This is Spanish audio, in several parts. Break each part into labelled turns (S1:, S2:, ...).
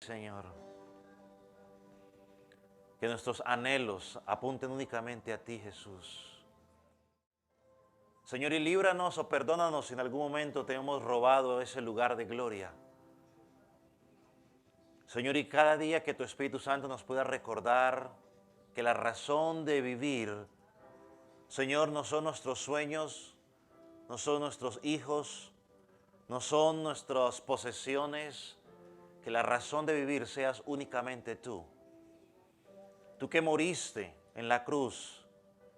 S1: Señor. Que nuestros anhelos apunten únicamente a ti, Jesús. Señor, y líbranos o perdónanos si en algún momento te hemos robado ese lugar de gloria. Señor, y cada día que tu Espíritu Santo nos pueda recordar que la razón de vivir, Señor, no son nuestros sueños, no son nuestros hijos, no son nuestras posesiones, que la razón de vivir seas únicamente tú. Tú que moriste en la cruz,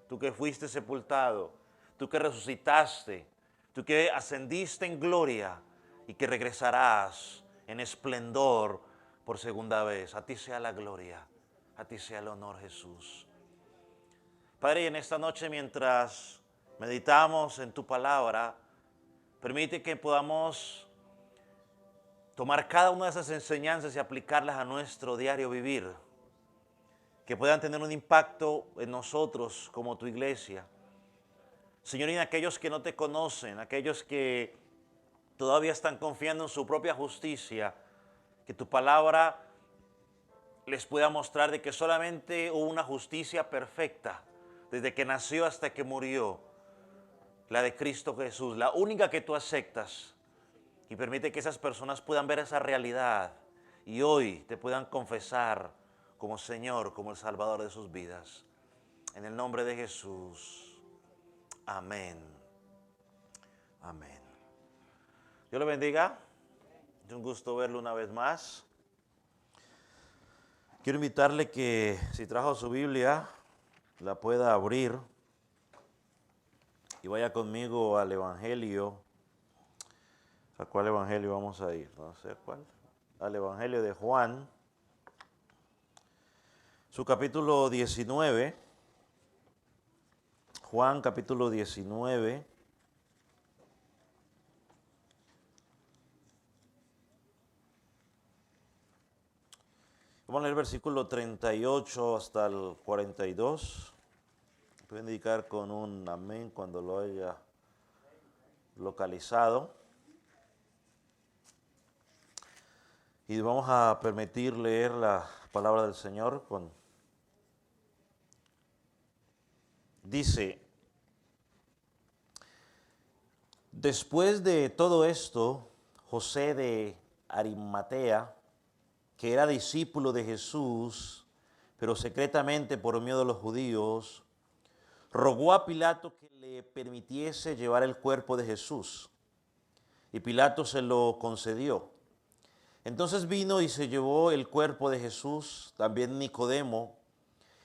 S1: tú que fuiste sepultado, tú que resucitaste, tú que ascendiste en gloria y que regresarás en esplendor por segunda vez. A ti sea la gloria, a ti sea el honor, Jesús. Padre, y en esta noche mientras meditamos en tu palabra, permite que podamos tomar cada una de esas enseñanzas y aplicarlas a nuestro diario vivir. Que puedan tener un impacto en nosotros como tu iglesia. Señor, y en aquellos que no te conocen, aquellos que todavía están confiando en su propia justicia, que tu palabra les pueda mostrar de que solamente hubo una justicia perfecta, desde que nació hasta que murió, la de Cristo Jesús, la única que tú aceptas, y permite que esas personas puedan ver esa realidad y hoy te puedan confesar como Señor, como el Salvador de sus vidas. En el nombre de Jesús. Amén. Amén. Dios le bendiga. Es un gusto verlo una vez más. Quiero invitarle que si trajo su Biblia, la pueda abrir y vaya conmigo al Evangelio. ¿A cuál Evangelio vamos a ir? No sé cuál. Al Evangelio de Juan. Su capítulo 19, Juan capítulo 19, vamos a leer el versículo 38 hasta el 42, pueden indicar con un amén cuando lo haya localizado. Y vamos a permitir leer la palabra del Señor Dice, después de todo esto, José de Arimatea, que era discípulo de Jesús, pero secretamente por miedo de los judíos, rogó a Pilato que le permitiese llevar el cuerpo de Jesús. Y Pilato se lo concedió. Entonces vino y se llevó el cuerpo de Jesús, también Nicodemo,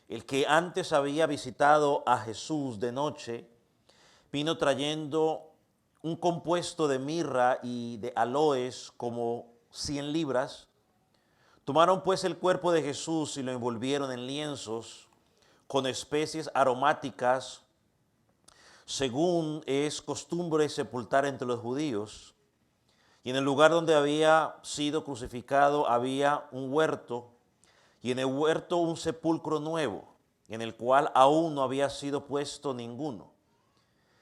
S1: el que antes había visitado a Jesús de noche, vino trayendo un compuesto de mirra y de aloes como 100 libras. Tomaron pues el cuerpo de Jesús y lo envolvieron en lienzos con especies aromáticas, según es costumbre sepultar entre los judíos. Y en el lugar donde había sido crucificado había un huerto, y en el huerto un sepulcro nuevo, en el cual aún no había sido puesto ninguno.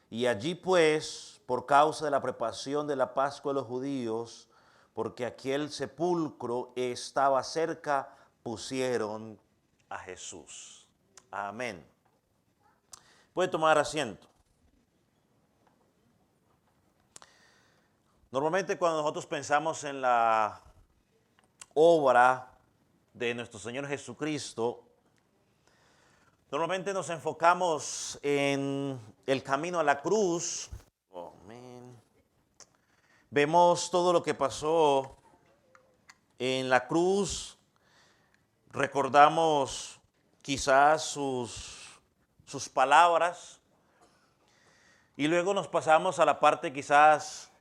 S1: Y allí pues, por causa de la preparación de la Pascua de los judíos, porque aquel sepulcro estaba cerca, pusieron a Jesús. Amén. Puede tomar asiento. Normalmente cuando nosotros pensamos en la obra de nuestro Señor Jesucristo, normalmente nos enfocamos en el camino a la cruz. Vemos todo lo que pasó en la cruz, recordamos quizás sus palabras y luego nos pasamos a la parte quizás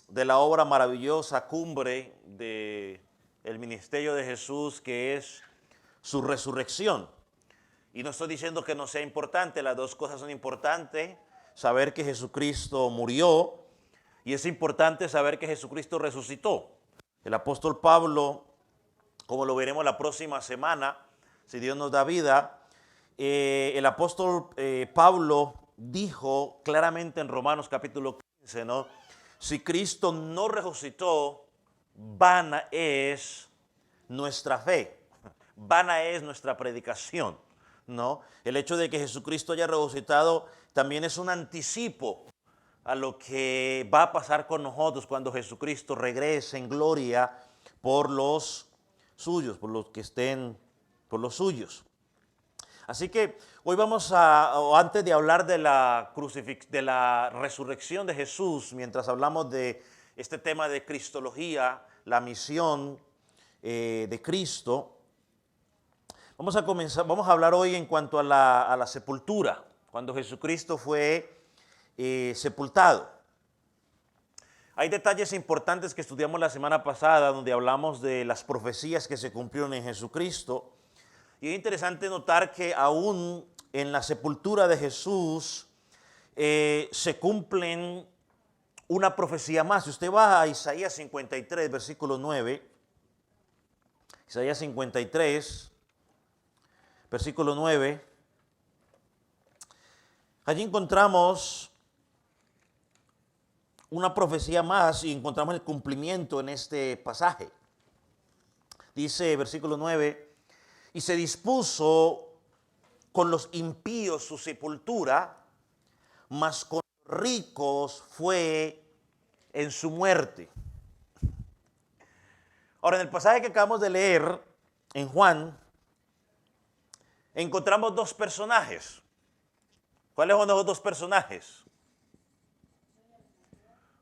S1: de la obra maravillosa, cumbre del ministerio de Jesús, que es su resurrección. Y no estoy diciendo que no sea importante, las dos cosas son importantes, saber que Jesucristo murió y es importante saber que Jesucristo resucitó. El apóstol Pablo, como lo veremos la próxima semana, si Dios nos da vida, el apóstol Pablo dijo claramente en Romanos capítulo 15, ¿no? Si Cristo no resucitó, vana es nuestra fe. Vana es nuestra predicación, ¿no? El hecho de que Jesucristo haya resucitado también es un anticipo a lo que va a pasar con nosotros cuando Jesucristo regrese en gloria por los suyos, por los que estén, por los suyos. Así que hoy vamos o antes de hablar de de la resurrección de Jesús, mientras hablamos de este tema de cristología, la misión de Cristo, vamos a hablar hoy en cuanto a la sepultura, cuando Jesucristo fue sepultado. Hay detalles importantes que estudiamos la semana pasada, donde hablamos de las profecías que se cumplieron en Jesucristo. Y es interesante notar que aún en la sepultura de Jesús se cumplen una profecía más. Si usted va a Isaías 53, versículo 9, Isaías 53, versículo 9, allí encontramos una profecía más y encontramos el cumplimiento en este pasaje. Dice, versículo 9, y se dispuso con los impíos su sepultura, mas con los ricos fue en su muerte. Ahora, en el pasaje que acabamos de leer, en Juan, encontramos dos personajes. ¿Cuáles son los dos personajes?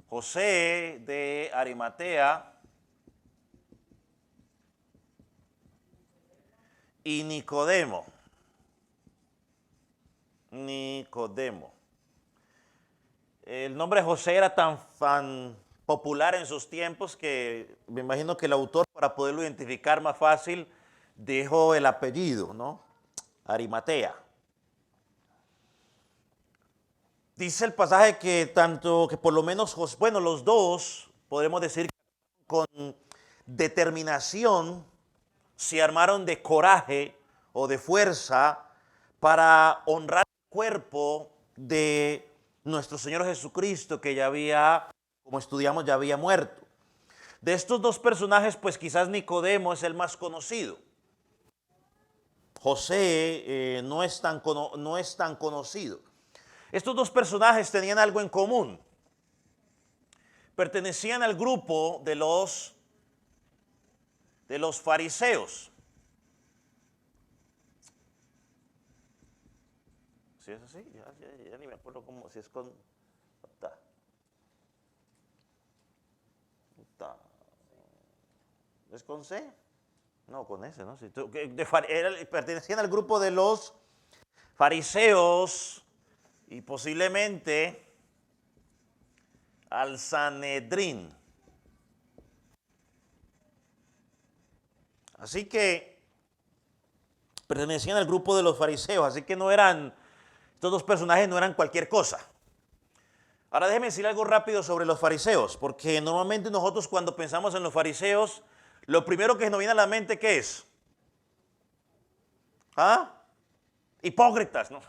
S1: José de Arimatea y Nicodemo. El nombre José era tan popular en sus tiempos que me imagino que el autor, para poderlo identificar más fácil, dejó el apellido, ¿no? Arimatea. Dice el pasaje que por lo menos, los dos, podemos decir, con determinación, se armaron de coraje o de fuerza para honrar el cuerpo de nuestro Señor Jesucristo, que ya había, como estudiamos, ya había muerto. De estos dos personajes, pues quizás Nicodemo es el más conocido. José no es tan conocido. Estos dos personajes tenían algo en común. Pertenecían al grupo de los fariseos. ¿Sí es así? Ya ni me acuerdo cómo, si es con... ¿Es con C? No, con S, ¿no? Pertenecían al grupo de los fariseos y posiblemente al Sanedrín. Así que pertenecían al grupo de los fariseos, así que estos dos personajes no eran cualquier cosa. Ahora déjeme decir algo rápido sobre los fariseos, porque normalmente nosotros cuando pensamos en los fariseos, lo primero que nos viene a la mente, ¿qué es? Hipócritas, ¿no?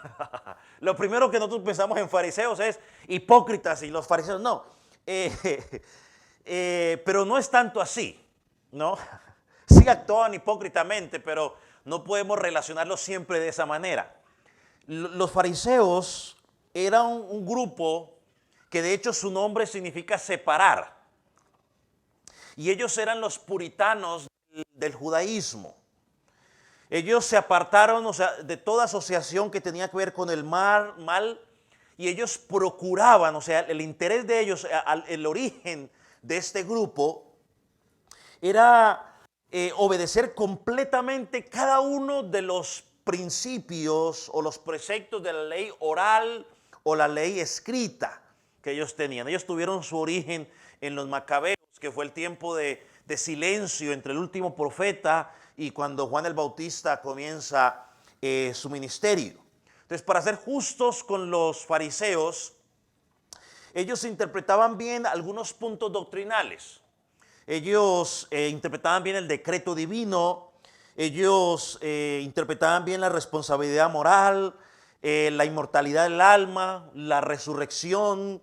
S1: Lo primero que nosotros pensamos en fariseos es hipócritas, y los fariseos no. Pero no es tanto así, ¿no? Sí actúan hipócritamente, pero no podemos relacionarlos siempre de esa manera. Los fariseos eran un grupo que de hecho su nombre significa separar. Y ellos eran los puritanos del judaísmo. Ellos se apartaron, de toda asociación que tenía que ver con el mal, y ellos procuraban, el interés de ellos, el origen de este grupo era obedecer completamente cada uno de los principios o los preceptos de la ley oral o la ley escrita que ellos tenían. Ellos tuvieron su origen en los macabeos, que fue el tiempo de silencio entre el último profeta y cuando Juan el Bautista comienza su ministerio. Entonces, para ser justos con los fariseos, ellos interpretaban bien algunos puntos doctrinales. Ellos interpretaban bien el decreto divino, ellos interpretaban bien la responsabilidad moral, la inmortalidad del alma, la resurrección,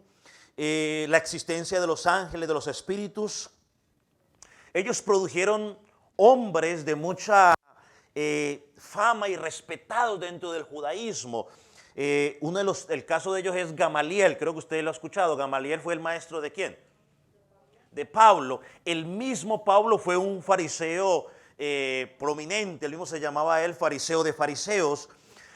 S1: la existencia de los ángeles, de los espíritus. Ellos produjeron hombres de mucha fama y respetados dentro del judaísmo. El caso de ellos es Gamaliel, creo que usted lo ha escuchado. Gamaliel fue el maestro ¿de quién? De Pablo. El mismo Pablo fue un fariseo prominente, el mismo se llamaba él fariseo de fariseos.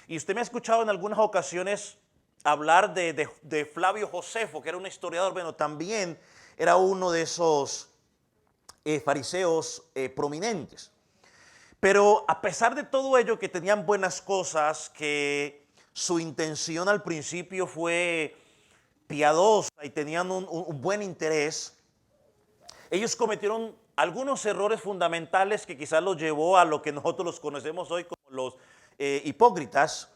S1: Y usted me ha escuchado en algunas ocasiones hablar de Flavio Josefo, que era un historiador. Bueno, también era uno de esos fariseos prominentes. Pero a pesar de todo ello, que tenían buenas cosas, que su intención al principio fue piadosa y tenían un buen interés, ellos cometieron algunos errores fundamentales que quizás los llevó a lo que nosotros los conocemos hoy como los hipócritas,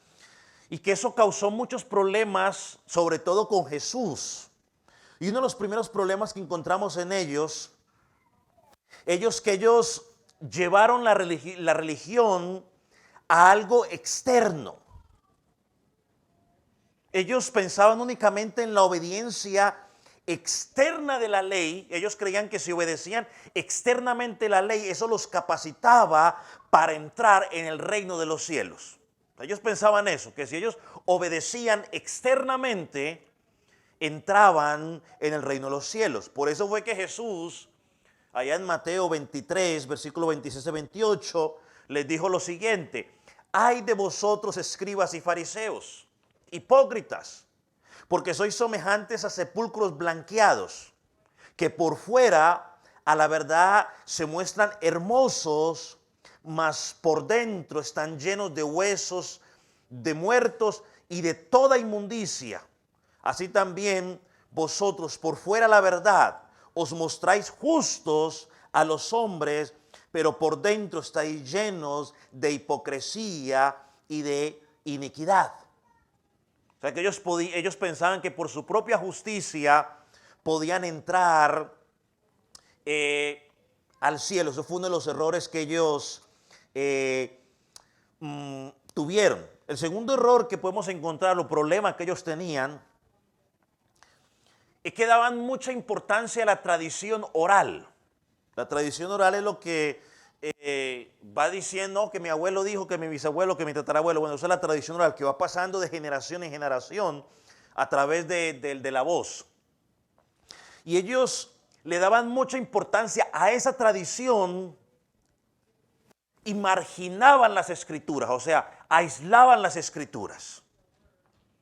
S1: y que eso causó muchos problemas, sobre todo con Jesús. Y uno de los primeros problemas que encontramos en ellos que ellos llevaron la religión a algo externo. Ellos pensaban únicamente en la obediencia externa de la ley. Ellos creían que si obedecían externamente la ley, eso los capacitaba para entrar en el reino de los cielos. Ellos pensaban eso, que si ellos obedecían externamente, entraban en el reino de los cielos. Por eso fue que Jesús, allá en Mateo 23, versículo 26 y 28, les dijo lo siguiente: ay de vosotros, escribas y fariseos, hipócritas, porque sois semejantes a sepulcros blanqueados, que por fuera a la verdad se muestran hermosos, mas por dentro están llenos de huesos, de muertos y de toda inmundicia. Así también vosotros por fuera la verdad os mostráis justos a los hombres, pero por dentro estáis llenos de hipocresía y de iniquidad. O sea que ellos pensaban que por su propia justicia podían entrar al cielo. Eso fue uno de los errores que ellos tuvieron. El segundo error que podemos encontrar, los problemas que ellos tenían, es que daban mucha importancia a la tradición oral. La tradición oral es lo que va diciendo que mi abuelo dijo, que mi bisabuelo, que mi tatarabuelo. Bueno, esa es la tradición oral que va pasando de generación en generación a través de la voz. Y ellos le daban mucha importancia a esa tradición y marginaban las escrituras, o sea, aislaban las escrituras.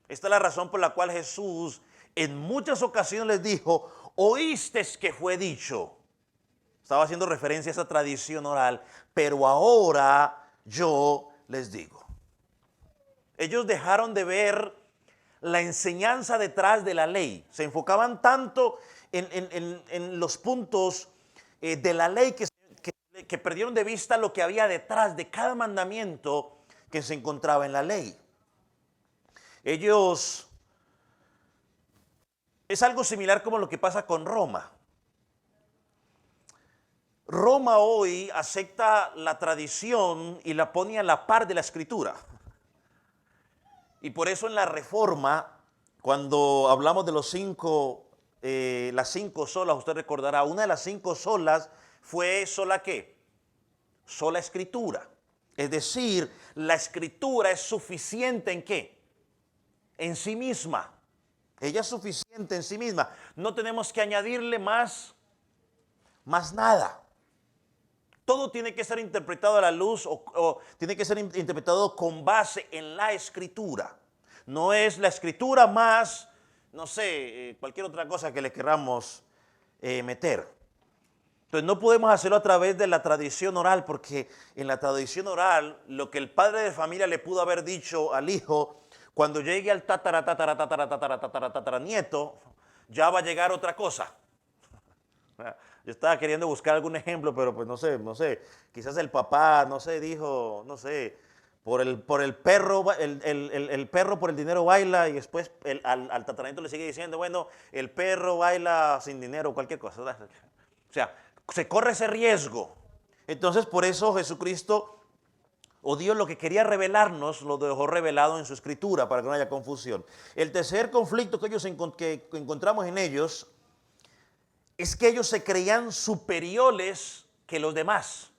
S1: Esta es la razón por la cual Jesús en muchas ocasiones les dijo: oísteis que fue dicho. Estaba haciendo referencia a esa tradición oral, pero ahora yo les digo. Ellos dejaron de ver la enseñanza detrás de la ley. Se enfocaban tanto en los puntos de la ley que perdieron de vista lo que había detrás de cada mandamiento que se encontraba en la ley. Es algo similar como lo que pasa con Roma. Roma hoy acepta la tradición y la pone a la par de la escritura. Y por eso en la Reforma, cuando hablamos de las 5 solas, usted recordará, una de las 5 solas fue sola ¿qué? Sola escritura. Es decir, la escritura es suficiente ¿en qué? En sí misma. Ella es suficiente en sí misma. No tenemos que añadirle más nada. Todo tiene que ser interpretado a la luz o tiene que ser interpretado con base en la escritura. No es la escritura más, no sé, cualquier otra cosa que le queramos meter. Entonces no podemos hacerlo a través de la tradición oral, porque en la tradición oral lo que el padre de familia le pudo haber dicho al hijo, cuando llegue al tataranieto, ya va a llegar otra cosa. Yo estaba queriendo buscar algún ejemplo, pero pues no sé, quizás el papá, no sé, dijo, no sé, por el perro, el perro por el dinero baila, y después al tataranieto le sigue diciendo, bueno, el perro baila sin dinero, cualquier cosa. O sea, se corre ese riesgo. Entonces, por eso Jesucristo, o Dios, lo que quería revelarnos, lo dejó revelado en su escritura, para que no haya confusión. El tercer conflicto que encontramos en ellos es que ellos se creían superiores que los demás.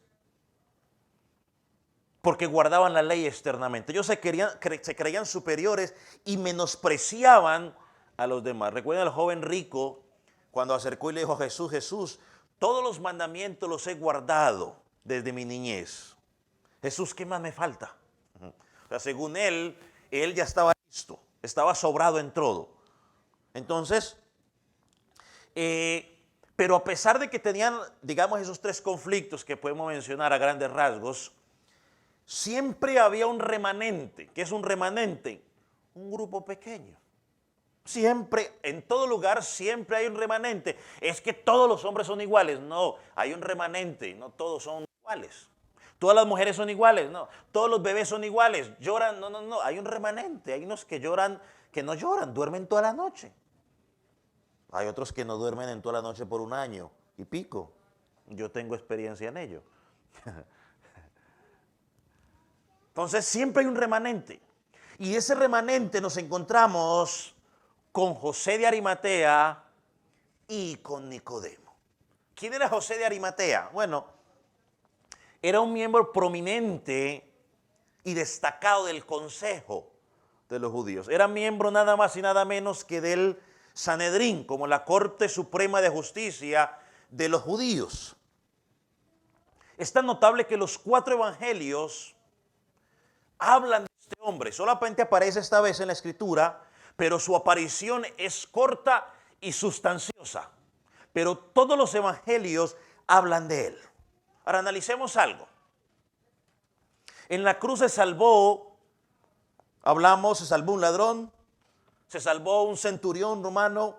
S1: porque guardaban la ley externamente. Ellos se creían superiores y menospreciaban a los demás. Recuerden al joven rico cuando acercó y le dijo a Jesús, Jesús, todos los mandamientos los he guardado desde mi niñez. Jesús, ¿qué más me falta? O sea, según él ya estaba listo, estaba sobrado en todo. Entonces, pero a pesar de que tenían, digamos, esos tres conflictos que podemos mencionar a grandes rasgos, siempre había un remanente. ¿Qué es un remanente? Un grupo pequeño. Siempre, en todo lugar, siempre hay un remanente. Es que todos los hombres son iguales. No, hay un remanente, no todos son iguales. Todas las mujeres son iguales, no. Todos los bebés son iguales, lloran, no. Hay un remanente, hay unos que lloran, que no lloran, duermen toda la noche. Hay otros que no duermen en toda la noche por un año y pico. Yo tengo experiencia en ello. Entonces siempre hay un remanente. Y ese remanente nos encontramos con José de Arimatea y con Nicodemo. ¿Quién era José de Arimatea? Bueno, era un miembro prominente y destacado del Consejo de los Judíos. Era miembro nada más y nada menos que del Sanedrín, como la Corte Suprema de Justicia de los judíos. Es tan notable que los 4 evangelios hablan de este hombre. Solamente aparece esta vez en la Escritura, pero su aparición es corta y sustanciosa. Pero todos los evangelios hablan de él. Ahora analicemos algo. En la cruz se salvó un ladrón, se salvó un centurión romano,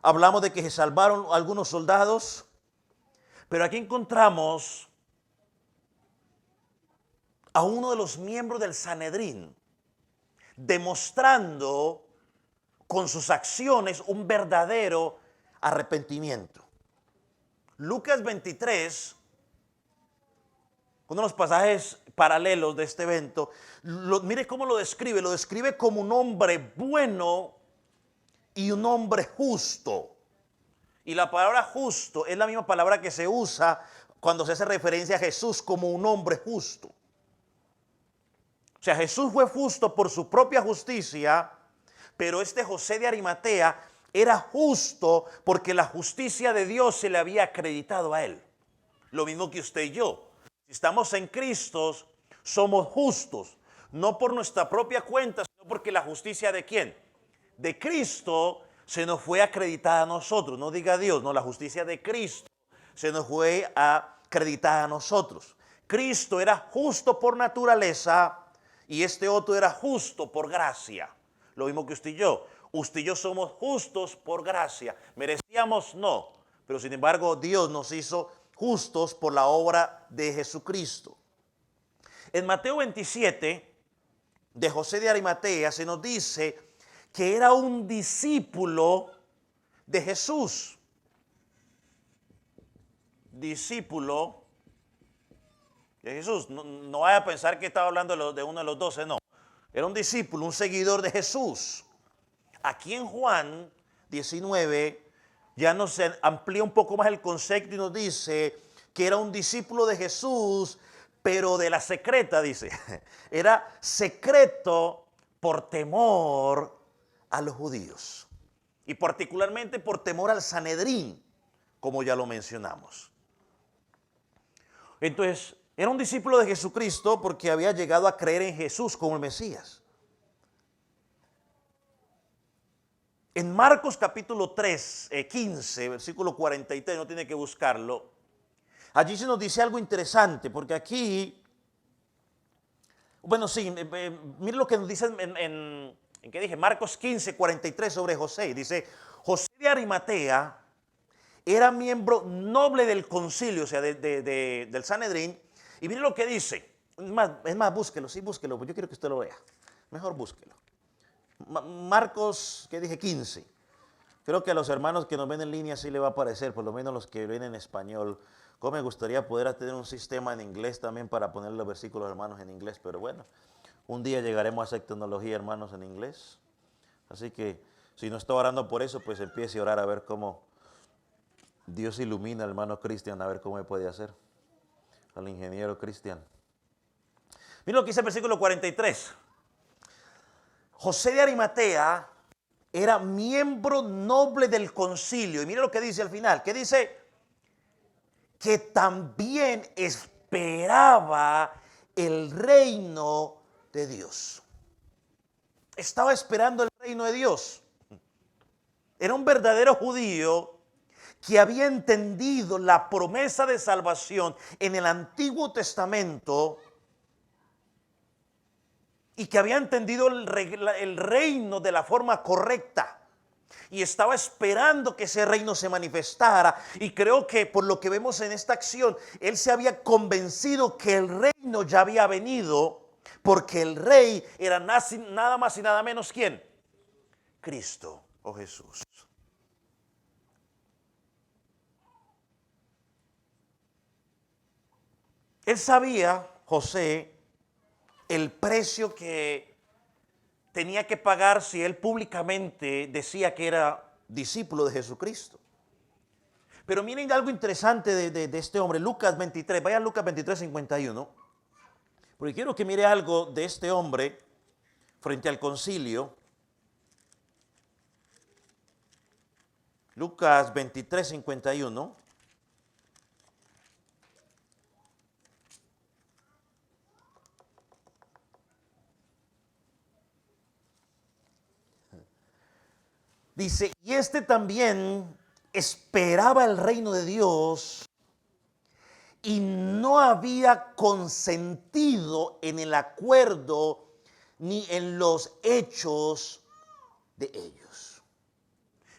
S1: hablamos de que se salvaron algunos soldados, pero aquí encontramos a uno de los miembros del Sanedrín demostrando con sus acciones un verdadero arrepentimiento. Lucas 23, uno de los pasajes paralelos de este evento, mire cómo lo describe como un hombre bueno y un hombre justo. Y la palabra justo es la misma palabra que se usa cuando se hace referencia a Jesús como un hombre justo. O sea, Jesús fue justo por su propia justicia, pero este José de Arimatea era justo porque la justicia de Dios se le había acreditado a él. Lo mismo que usted y yo. Si estamos en Cristo, somos justos, no por nuestra propia cuenta, sino porque la justicia de ¿quién? De Cristo se nos fue acreditada a nosotros. No diga Dios, no, la justicia de Cristo se nos fue acreditada a nosotros. Cristo era justo por naturaleza y este otro era justo por gracia. Lo mismo que usted y yo. Usted y yo somos justos por gracia. ¿Merecíamos? No. Pero sin embargo, Dios nos hizo justos por la obra de Jesucristo. En Mateo 27, de José de Arimatea, se nos dice que era un discípulo de Jesús. Discípulo de Jesús. No vaya a pensar que estaba hablando de uno de los 12, no. Era un discípulo, un seguidor de Jesús. Aquí en Juan 19 ya nos amplía un poco más el concepto y nos dice que era un discípulo de Jesús, pero de la secreta, dice. Era secreto por temor a los judíos y particularmente por temor al Sanedrín, como ya lo mencionamos. Entonces, era un discípulo de Jesucristo porque había llegado a creer en Jesús como el Mesías. En Marcos capítulo 3, 15, versículo 43, no tiene que buscarlo. Allí se nos dice algo interesante, porque aquí, bueno, sí, mire lo que nos dice en ¿qué dije? Marcos 15, 43 sobre José. Dice, José de Arimatea era miembro noble del concilio, o sea, del Sanedrín. Y mire lo que dice. Es más, búsquelo, sí, búsquelo, yo quiero que usted lo vea. Mejor búsquelo. Marcos, ¿qué dije? 15. Creo que a los hermanos que nos ven en línea sí le va a aparecer, por lo menos los que ven en español. Como me gustaría poder tener un sistema en inglés también para poner los versículos hermanos en inglés, pero bueno, un día llegaremos a hacer tecnología hermanos en inglés. Así que si no está orando por eso, pues empiece a orar a ver cómo Dios ilumina al hermano Cristian, a ver cómo me puede hacer, al ingeniero Cristian. Mira lo que dice el versículo 43. José de Arimatea era miembro noble del concilio. Y mira lo que dice al final. ¿Qué dice? Que también esperaba el reino de Dios. Estaba esperando el reino de Dios. Era un verdadero judío que había entendido la promesa de salvación en el Antiguo Testamento y que había entendido el reino de la forma correcta. Y estaba esperando que ese reino se manifestara. Y creo que por lo que vemos en esta acción, él se había convencido que el reino ya había venido, porque el rey era nada más y nada menos ¿quién? Cristo o Jesús. Él sabía, José, el precio que tenía que pagar si él públicamente decía que era discípulo de Jesucristo. Pero miren algo interesante de este hombre, Lucas 23, vaya a Lucas 23, 51, porque quiero que mire algo de este hombre frente al concilio. Lucas 23, 51. Dice, y este también esperaba el reino de Dios y no había consentido en el acuerdo ni en los hechos de ellos.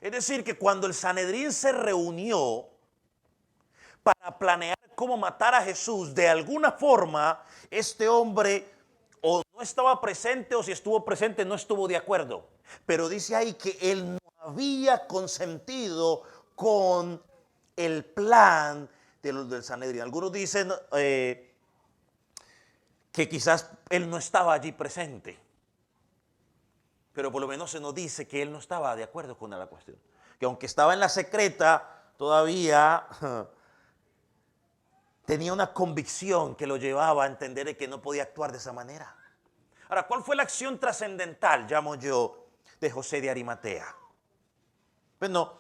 S1: Es decir, que cuando el Sanedrín se reunió para planear cómo matar a Jesús, de alguna forma, este hombre o no estaba presente o si estuvo presente no estuvo de acuerdo. Pero dice ahí que él no había consentido con el plan de los del Sanedrín. Algunos dicen que quizás él no estaba allí presente, pero por lo menos se nos dice que él no estaba de acuerdo con la cuestión. Que aunque estaba en la secreta, todavía tenía una convicción que lo llevaba a entender que no podía actuar de esa manera. Ahora, ¿cuál fue la acción trascendental, llamo yo, de José de Arimatea? Bueno,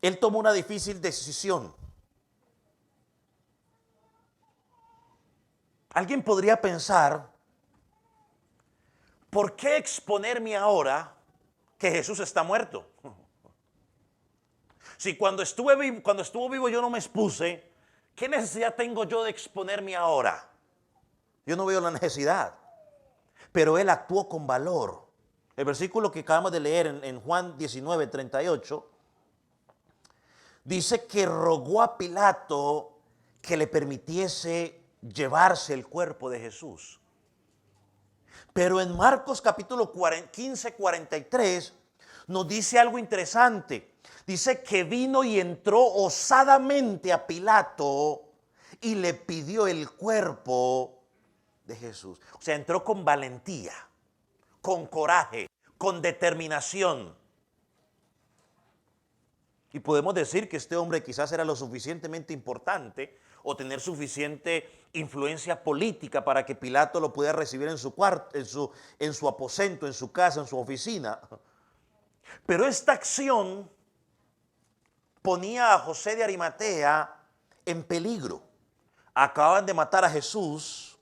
S1: él tomó una difícil decisión. Alguien podría pensar, ¿por qué exponerme ahora que Jesús está muerto? Si cuando estuvo vivo yo no me expuse, ¿qué necesidad tengo yo de exponerme ahora? Yo no veo la necesidad. Pero él actuó con valor. El versículo que acabamos de leer en Juan 19, 38, dice que rogó a Pilato que le permitiese llevarse el cuerpo de Jesús. Pero en Marcos capítulo 15, 43 nos dice algo interesante. Dice que vino y entró osadamente a Pilato y le pidió el cuerpo de Jesús. O sea, entró con valentía, con coraje, con determinación. Y podemos decir que este hombre quizás era lo suficientemente importante o tener suficiente influencia política para que Pilato lo pudiera recibir en su cuarto, en su aposento, en su casa, en su oficina. Pero esta acción ponía a José de Arimatea en peligro. Acaban de matar a Jesús.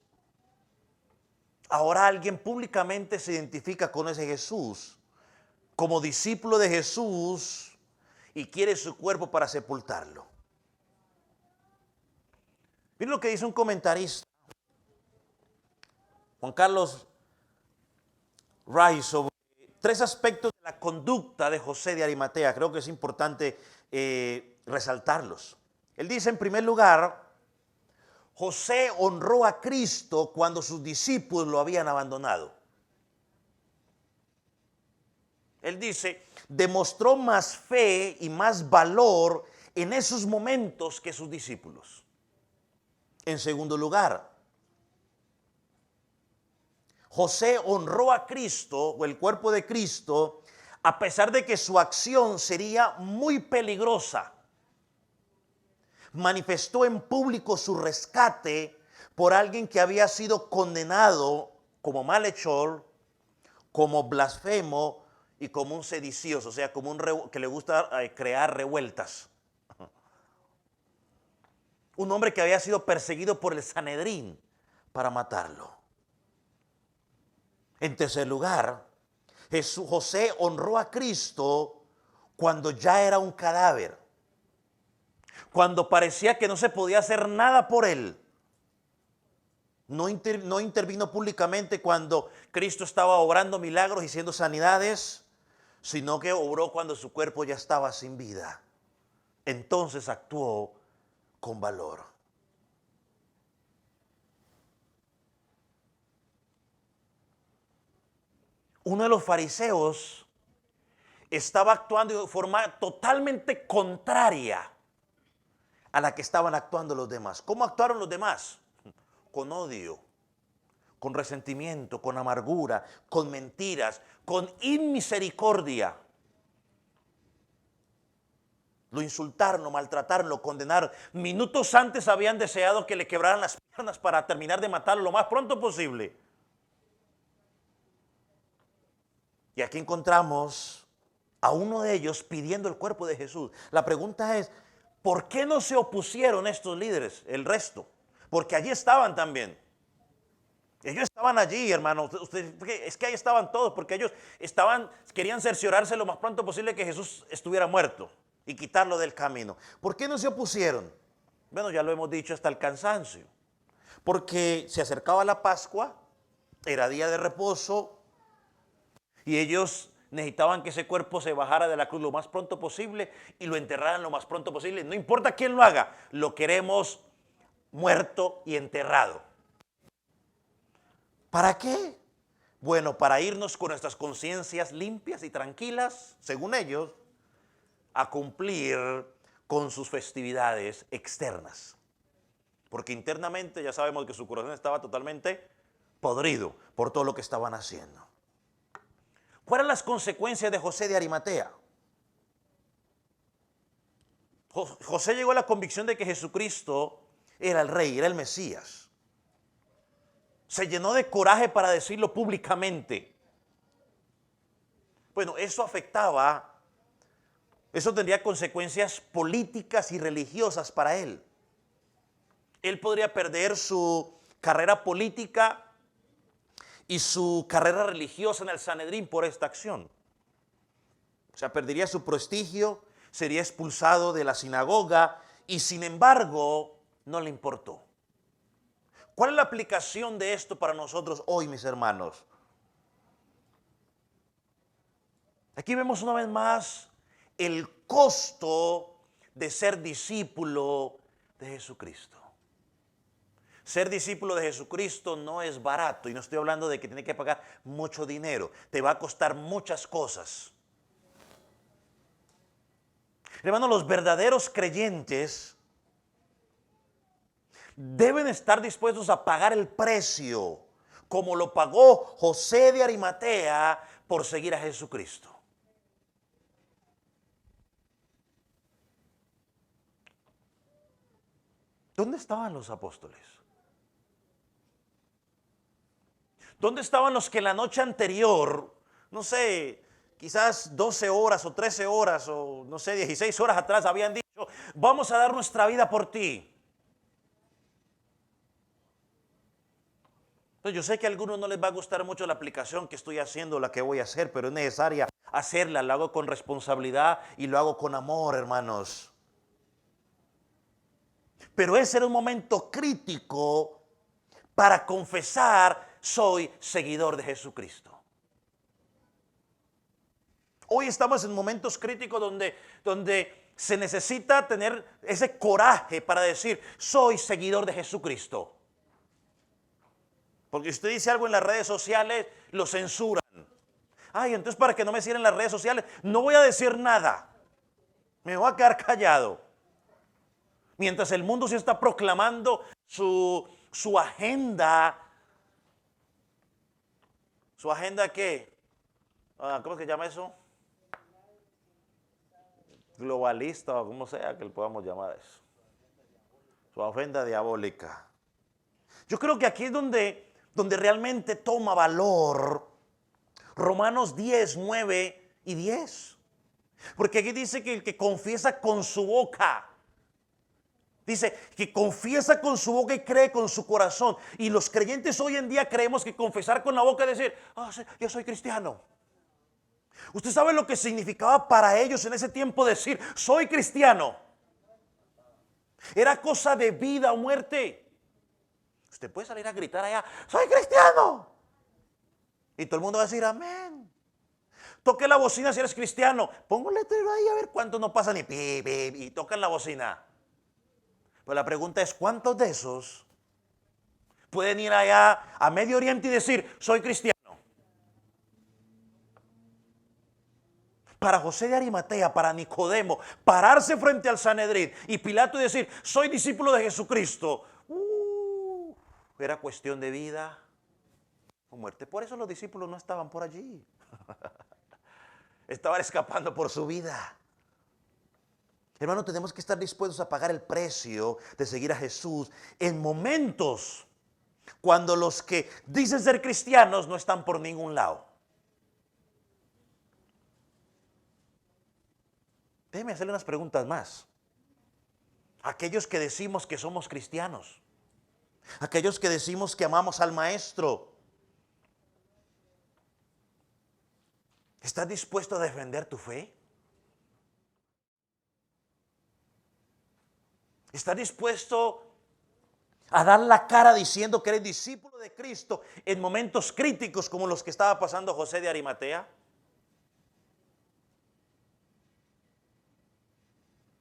S1: Ahora alguien públicamente se identifica con ese Jesús como discípulo de Jesús y quiere su cuerpo para sepultarlo. Miren lo que dice un comentarista, Juan Carlos Rice, sobre tres aspectos de la conducta de José de Arimatea. Creo que es importante resaltarlos. Él dice, en primer lugar, José honró a Cristo cuando sus discípulos lo habían abandonado. Él dice, demostró más fe y más valor en esos momentos que sus discípulos. En segundo lugar, José honró a Cristo o el cuerpo de Cristo a pesar de que su acción sería muy peligrosa. Manifestó en público su rescate por alguien que había sido condenado como malhechor, como blasfemo y como un sedicioso, o sea, como que le gusta crear revueltas. Un hombre que había sido perseguido por el Sanedrín para matarlo. En tercer lugar, José honró a Cristo cuando ya era un cadáver, cuando parecía que no se podía hacer nada por él. No intervino públicamente cuando Cristo estaba obrando milagros y haciendo sanidades, sino que obró cuando su cuerpo ya estaba sin vida. Entonces actuó con valor. Uno de los fariseos estaba actuando de forma totalmente contraria a la que estaban actuando los demás. ¿Cómo actuaron los demás? Con odio, con resentimiento, con amargura, con mentiras, con inmisericordia. Lo insultaron, lo maltrataron, lo condenaron. Minutos antes habían deseado que le quebraran las piernas para terminar de matarlo lo más pronto posible. Y aquí encontramos a uno de ellos pidiendo el cuerpo de Jesús. La pregunta es, ¿por qué no se opusieron estos líderes, el resto? Porque allí estaban también. Ellos estaban allí, hermano. Es que ahí estaban todos, porque ellos querían cerciorarse lo más pronto posible que Jesús estuviera muerto y quitarlo del camino. ¿Por qué no se opusieron? Bueno, ya lo hemos dicho hasta el cansancio. Porque se acercaba la Pascua, era día de reposo, y ellos necesitaban que ese cuerpo se bajara de la cruz lo más pronto posible y lo enterraran lo más pronto posible. No importa quién lo haga, lo queremos muerto y enterrado. ¿Para qué? Bueno, para irnos con nuestras conciencias limpias y tranquilas, según ellos, a cumplir con sus festividades externas. Porque internamente ya sabemos que su corazón estaba totalmente podrido por todo lo que estaban haciendo. ¿Cuáles eran las consecuencias de José de Arimatea? José llegó a la convicción de que Jesucristo era el rey, era el Mesías. Se llenó de coraje para decirlo públicamente. Bueno, eso tendría consecuencias políticas y religiosas para él. Él podría perder su carrera política y su carrera religiosa en el Sanedrín por esta acción. O sea, perdería su prestigio, sería expulsado de la sinagoga y sin embargo no le importó. ¿Cuál es la aplicación de esto para nosotros hoy, mis hermanos? Aquí vemos una vez más el costo de ser discípulo de Jesucristo. Ser discípulo de Jesucristo no es barato y no estoy hablando de que tiene que pagar mucho dinero. Te va a costar muchas cosas. Hermano, los verdaderos creyentes deben estar dispuestos a pagar el precio como lo pagó José de Arimatea por seguir a Jesucristo. ¿Dónde estaban los apóstoles? ¿Dónde estaban los que la noche anterior, no sé, quizás 12 horas o 13 horas o no sé, 16 horas atrás habían dicho, vamos a dar nuestra vida por ti? Entonces, yo sé que a algunos no les va a gustar mucho la aplicación que estoy haciendo, la que voy a hacer, pero es necesaria hacerla, la hago con responsabilidad y lo hago con amor, hermanos. Pero ese era un momento crítico para confesar, soy seguidor de Jesucristo. Hoy estamos en momentos críticos donde se necesita tener ese coraje para decir, soy seguidor de Jesucristo. Porque si usted dice algo en las redes sociales, lo censuran. Ay, entonces para que no me sigan en las redes sociales, no voy a decir nada. Me voy a quedar callado. Mientras el mundo se está proclamando su agenda. ¿Su agenda qué? ¿Cómo se llama eso? Globalista o como sea que le podamos llamar eso. Su agenda diabólica. Yo creo que aquí es donde realmente toma valor Romanos 10, 9 y 10. Porque aquí dice que el que confiesa con su boca, dice que confiesa con su boca y cree con su corazón. Y los creyentes hoy en día creemos que confesar con la boca es decir, sí, yo soy cristiano. ¿Usted sabe lo que significaba para ellos en ese tiempo decir, soy cristiano? Era cosa de vida o muerte. Usted puede salir a gritar allá, soy cristiano. Y todo el mundo va a decir, amén. Toque la bocina si eres cristiano. Pongo un letrero ahí a ver cuántos no pasan y pi, pi, y tocan la bocina. Pero la pregunta es, ¿cuántos de esos pueden ir allá a Medio Oriente y decir, soy cristiano? Para José de Arimatea, para Nicodemo, pararse frente al Sanedrín y Pilato y decir, soy discípulo de Jesucristo, era cuestión de vida o muerte. Por eso los discípulos no estaban por allí. Estaban escapando por su vida. Hermano, tenemos que estar dispuestos a pagar el precio de seguir a Jesús en momentos cuando los que dicen ser cristianos no están por ningún lado. Déjeme hacerle unas preguntas más. Aquellos que decimos que somos cristianos, aquellos que decimos que amamos al Maestro, ¿estás dispuesto a defender tu fe? ¿Estás dispuesto a dar la cara diciendo que eres discípulo de Cristo en momentos críticos como los que estaba pasando José de Arimatea?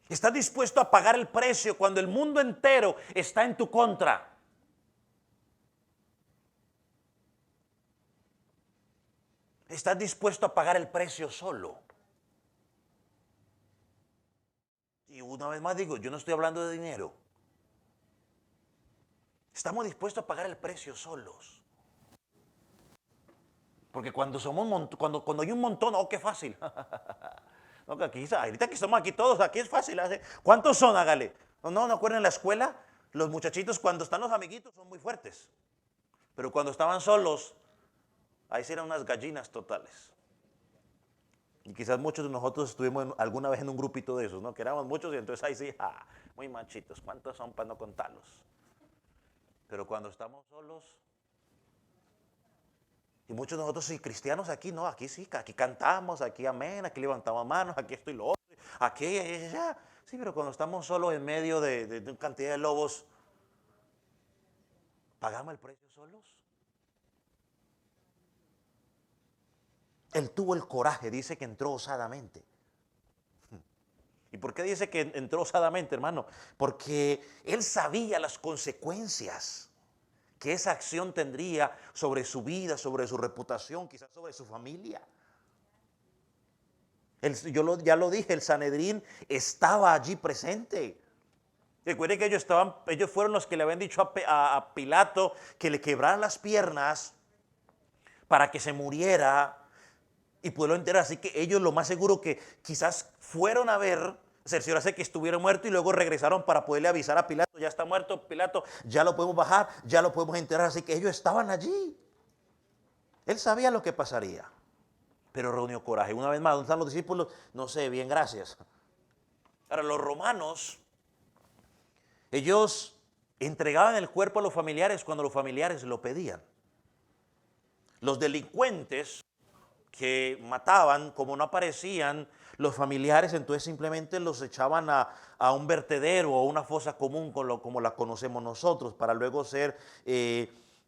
S1: ¿Estás dispuesto a pagar el precio cuando el mundo entero está en tu contra? ¿Estás dispuesto a pagar el precio solo? Y una vez más digo, yo no estoy hablando de dinero. Estamos dispuestos a pagar el precio solos. Porque cuando cuando hay un montón, qué fácil. No, que aquí, ahorita que estamos aquí todos, aquí es fácil. ¿Cuántos son? Hágale. No acuerdan en la escuela, los muchachitos cuando están los amiguitos son muy fuertes. Pero cuando estaban solos, ahí sí eran unas gallinas totales. Y quizás muchos de nosotros estuvimos alguna vez en un grupito de esos, ¿no? Que éramos muchos y entonces ahí sí, muy machitos. ¿Cuántos son para no contarlos? Pero cuando estamos solos, y muchos de nosotros sí, cristianos aquí, no, aquí sí, aquí cantamos, aquí amén, aquí levantamos manos, aquí estoy lo otro, aquí, ya. Sí, pero cuando estamos solos en medio de una cantidad de lobos, ¿pagamos el precio solos? Él tuvo el coraje, dice que entró osadamente. ¿Y por qué dice que entró osadamente, hermano? Porque él sabía las consecuencias que esa acción tendría sobre su vida, sobre su reputación, quizás sobre su familia. Ya lo dije, el Sanedrín estaba allí presente. Recuerden que ellos fueron los que le habían dicho a Pilato que le quebraran las piernas para que se muriera y poderlo enterrar. Así que ellos lo más seguro que quizás fueron a ver, cerciorarse que estuviera muerto y luego regresaron para poderle avisar a Pilato, ya está muerto Pilato, ya lo podemos bajar, ya lo podemos enterrar. Así que ellos estaban allí. Él sabía lo que pasaría, pero reunió coraje. Una vez más, ¿dónde están los discípulos? No sé, bien, gracias. Ahora, los romanos, ellos entregaban el cuerpo a los familiares cuando los familiares lo pedían. Los delincuentes que mataban, como no aparecían los familiares, entonces simplemente los echaban a un vertedero o una fosa común como la conocemos nosotros, para luego ser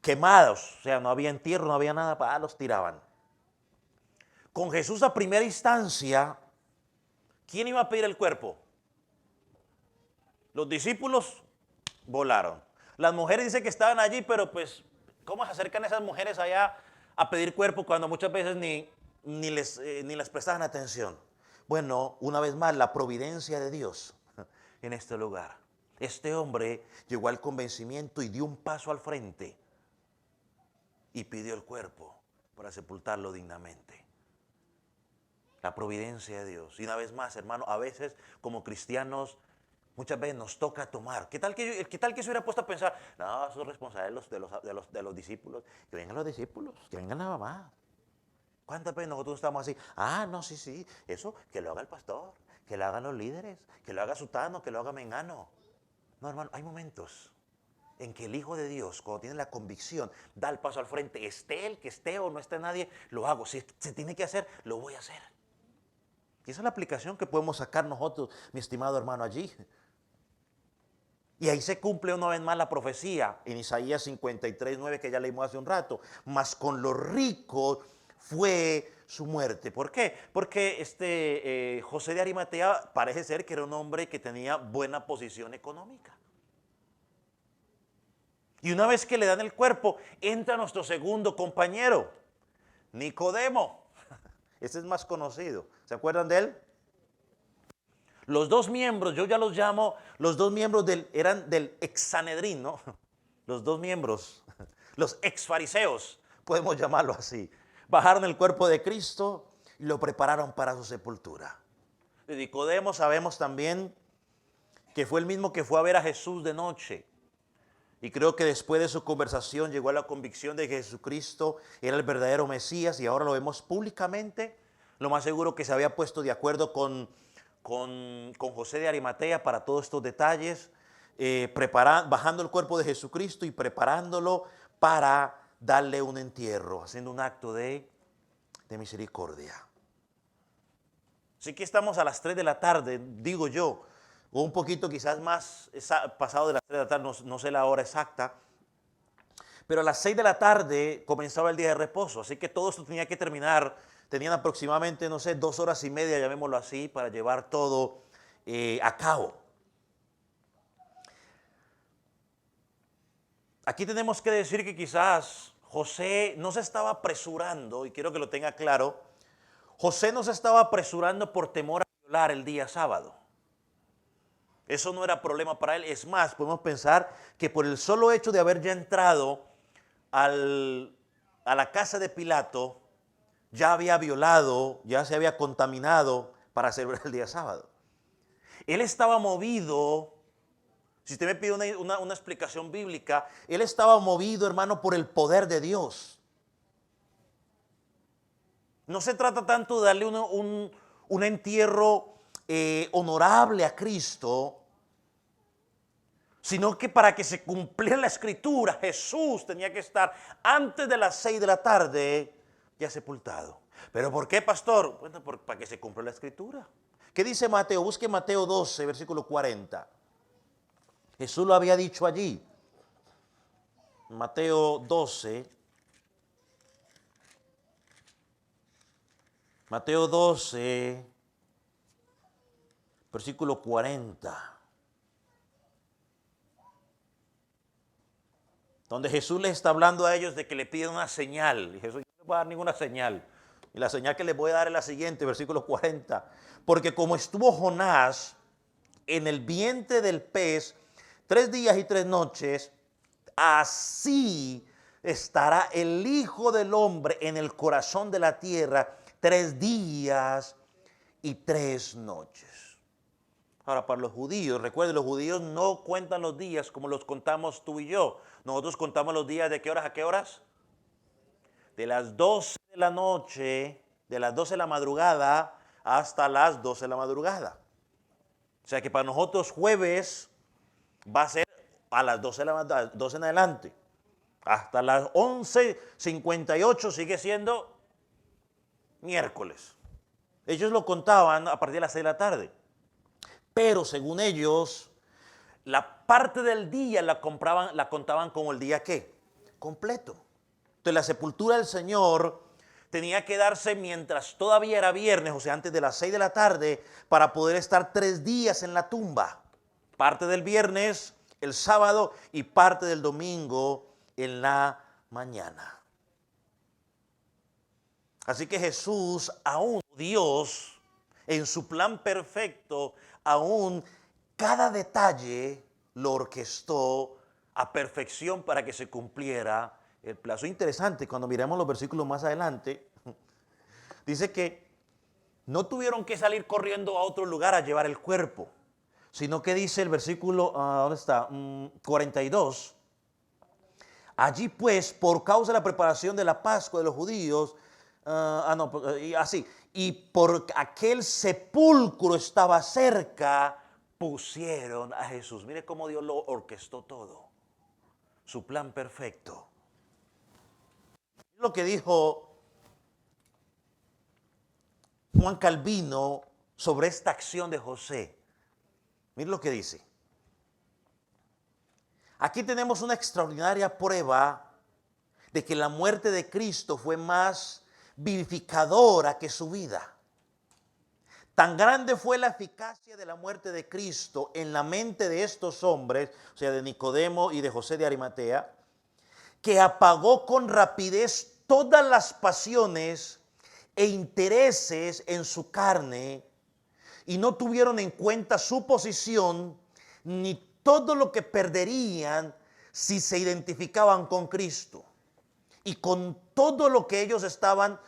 S1: quemados. O sea, no había entierro, no había nada, los tiraban. Con Jesús a primera instancia, ¿quién iba a pedir el cuerpo? Los discípulos volaron. Las mujeres dicen que estaban allí, pero pues, ¿cómo se acercan esas mujeres allá a pedir cuerpo cuando muchas veces ni les prestaban atención? Bueno, una vez más, la providencia de Dios en este lugar. Este hombre llegó al convencimiento y dio un paso al frente y pidió el cuerpo para sepultarlo dignamente. La providencia de Dios. Y una vez más, hermano, a veces como cristianos Muchas veces nos toca tomar. Qué tal que se hubiera puesto a pensar, no, eso es responsabilidad de los discípulos. Que vengan los discípulos, que vengan la mamá. ¿Cuántas veces nosotros estamos así? Ah, no, sí, sí, eso que lo haga el pastor, que lo hagan los líderes, que lo haga Sutano, que lo haga Mengano. No, hermano, hay momentos en que el Hijo de Dios, cuando tiene la convicción, da el paso al frente, esté el que esté o no esté nadie, lo hago. Si se tiene que hacer, lo voy a hacer. Y esa es la aplicación que podemos sacar nosotros, mi estimado hermano, allí. Y ahí se cumple una vez más la profecía en Isaías 53:9 que ya leímos hace un rato. Mas con los ricos fue su muerte. ¿Por qué? Porque José de Arimatea parece ser que era un hombre que tenía buena posición económica. Y una vez que le dan el cuerpo, entra nuestro segundo compañero, Nicodemo. Este es más conocido. ¿Se acuerdan de él? Los dos miembros, yo ya los llamo, los dos miembros eran del ex-Sanedrín, ¿no? Los dos miembros, los ex-fariseos, podemos llamarlo así. Bajaron el cuerpo de Cristo y lo prepararon para su sepultura. De Nicodemo sabemos también que fue el mismo que fue a ver a Jesús de noche. Y creo que después de su conversación llegó a la convicción de que Jesucristo era el verdadero Mesías y ahora lo vemos públicamente. Lo más seguro que se había puesto de acuerdo con José de Arimatea para todos estos detalles, bajando el cuerpo de Jesucristo y preparándolo para darle un entierro, haciendo un acto de misericordia. Así que estamos a las 3 de la tarde, digo yo, o un poquito quizás más pasado de las 3 de la tarde, no sé la hora exacta, pero a las 6 de la tarde comenzaba el día de reposo, así que todo esto tenía que terminar. Tenían aproximadamente, no sé, 2 horas y media, llamémoslo así, para llevar todo a cabo. Aquí tenemos que decir que quizás José no se estaba apresurando, y quiero que lo tenga claro, José no se estaba apresurando por temor a violar el día sábado. Eso no era problema para él. Es más, podemos pensar que por el solo hecho de haber ya entrado a la casa de Pilato, ya había violado, ya se había contaminado para celebrar el día sábado. Él estaba movido, si usted me pide una explicación bíblica, él estaba movido, hermano, por el poder de Dios. No se trata tanto de darle un entierro honorable a Cristo, sino que para que se cumpliera la escritura, Jesús tenía que estar antes de las 6 de la tarde ya sepultado. ¿Pero por qué, pastor? Bueno, para que se cumpla la escritura. ¿Qué dice Mateo? Busque Mateo 12, versículo 40. Jesús lo había dicho allí. Mateo 12. Mateo 12, versículo 40. Donde Jesús les está hablando a ellos de que le piden una señal. Y Jesús no les va a dar ninguna señal. Y la señal que les voy a dar es la siguiente, versículo 40. Porque como estuvo Jonás en el vientre del pez 3 días y 3 noches, así estará el Hijo del Hombre en el corazón de la tierra 3 días y 3 noches. Ahora, para los judíos, recuerden, los judíos no cuentan los días como los contamos tú y yo. Nosotros contamos los días de qué horas a qué horas. De las 12 de la noche, de las 12 de la madrugada hasta las 12 de la madrugada. O sea que para nosotros jueves va a ser a las 12 de la 12 en adelante. Hasta las 11:58 sigue siendo miércoles. Ellos lo contaban a partir de las 6 de la tarde. Pero según ellos, la parte del día la contaban como el día ¿qué? Completo. Entonces la sepultura del Señor tenía que darse mientras todavía era viernes, o sea, antes de las 6 de la tarde, para poder estar 3 días en la tumba. Parte del viernes, el sábado y parte del domingo en la mañana. Así que Jesús, aún Dios, en su plan perfecto, aún cada detalle lo orquestó a perfección para que se cumpliera el plazo. Interesante, cuando miramos los versículos más adelante, dice que no tuvieron que salir corriendo a otro lugar a llevar el cuerpo, sino que dice el versículo, ¿dónde está? 42. Allí pues, por causa de la preparación de la Pascua de los judíos, y por aquel sepulcro estaba cerca, pusieron a Jesús. Mire cómo Dios lo orquestó todo, su plan perfecto. Lo que dijo Juan Calvino sobre esta acción de José. Mire lo que dice. Aquí tenemos una extraordinaria prueba de que la muerte de Cristo fue más vivificadora que su vida. Tan grande fue la eficacia de la muerte de Cristo en la mente de estos hombres, o sea, de Nicodemo y de José de Arimatea, que apagó con rapidez todas las pasiones e intereses en su carne y no tuvieron en cuenta su posición ni todo lo que perderían si se identificaban con Cristo. Y con todo lo que ellos estaban,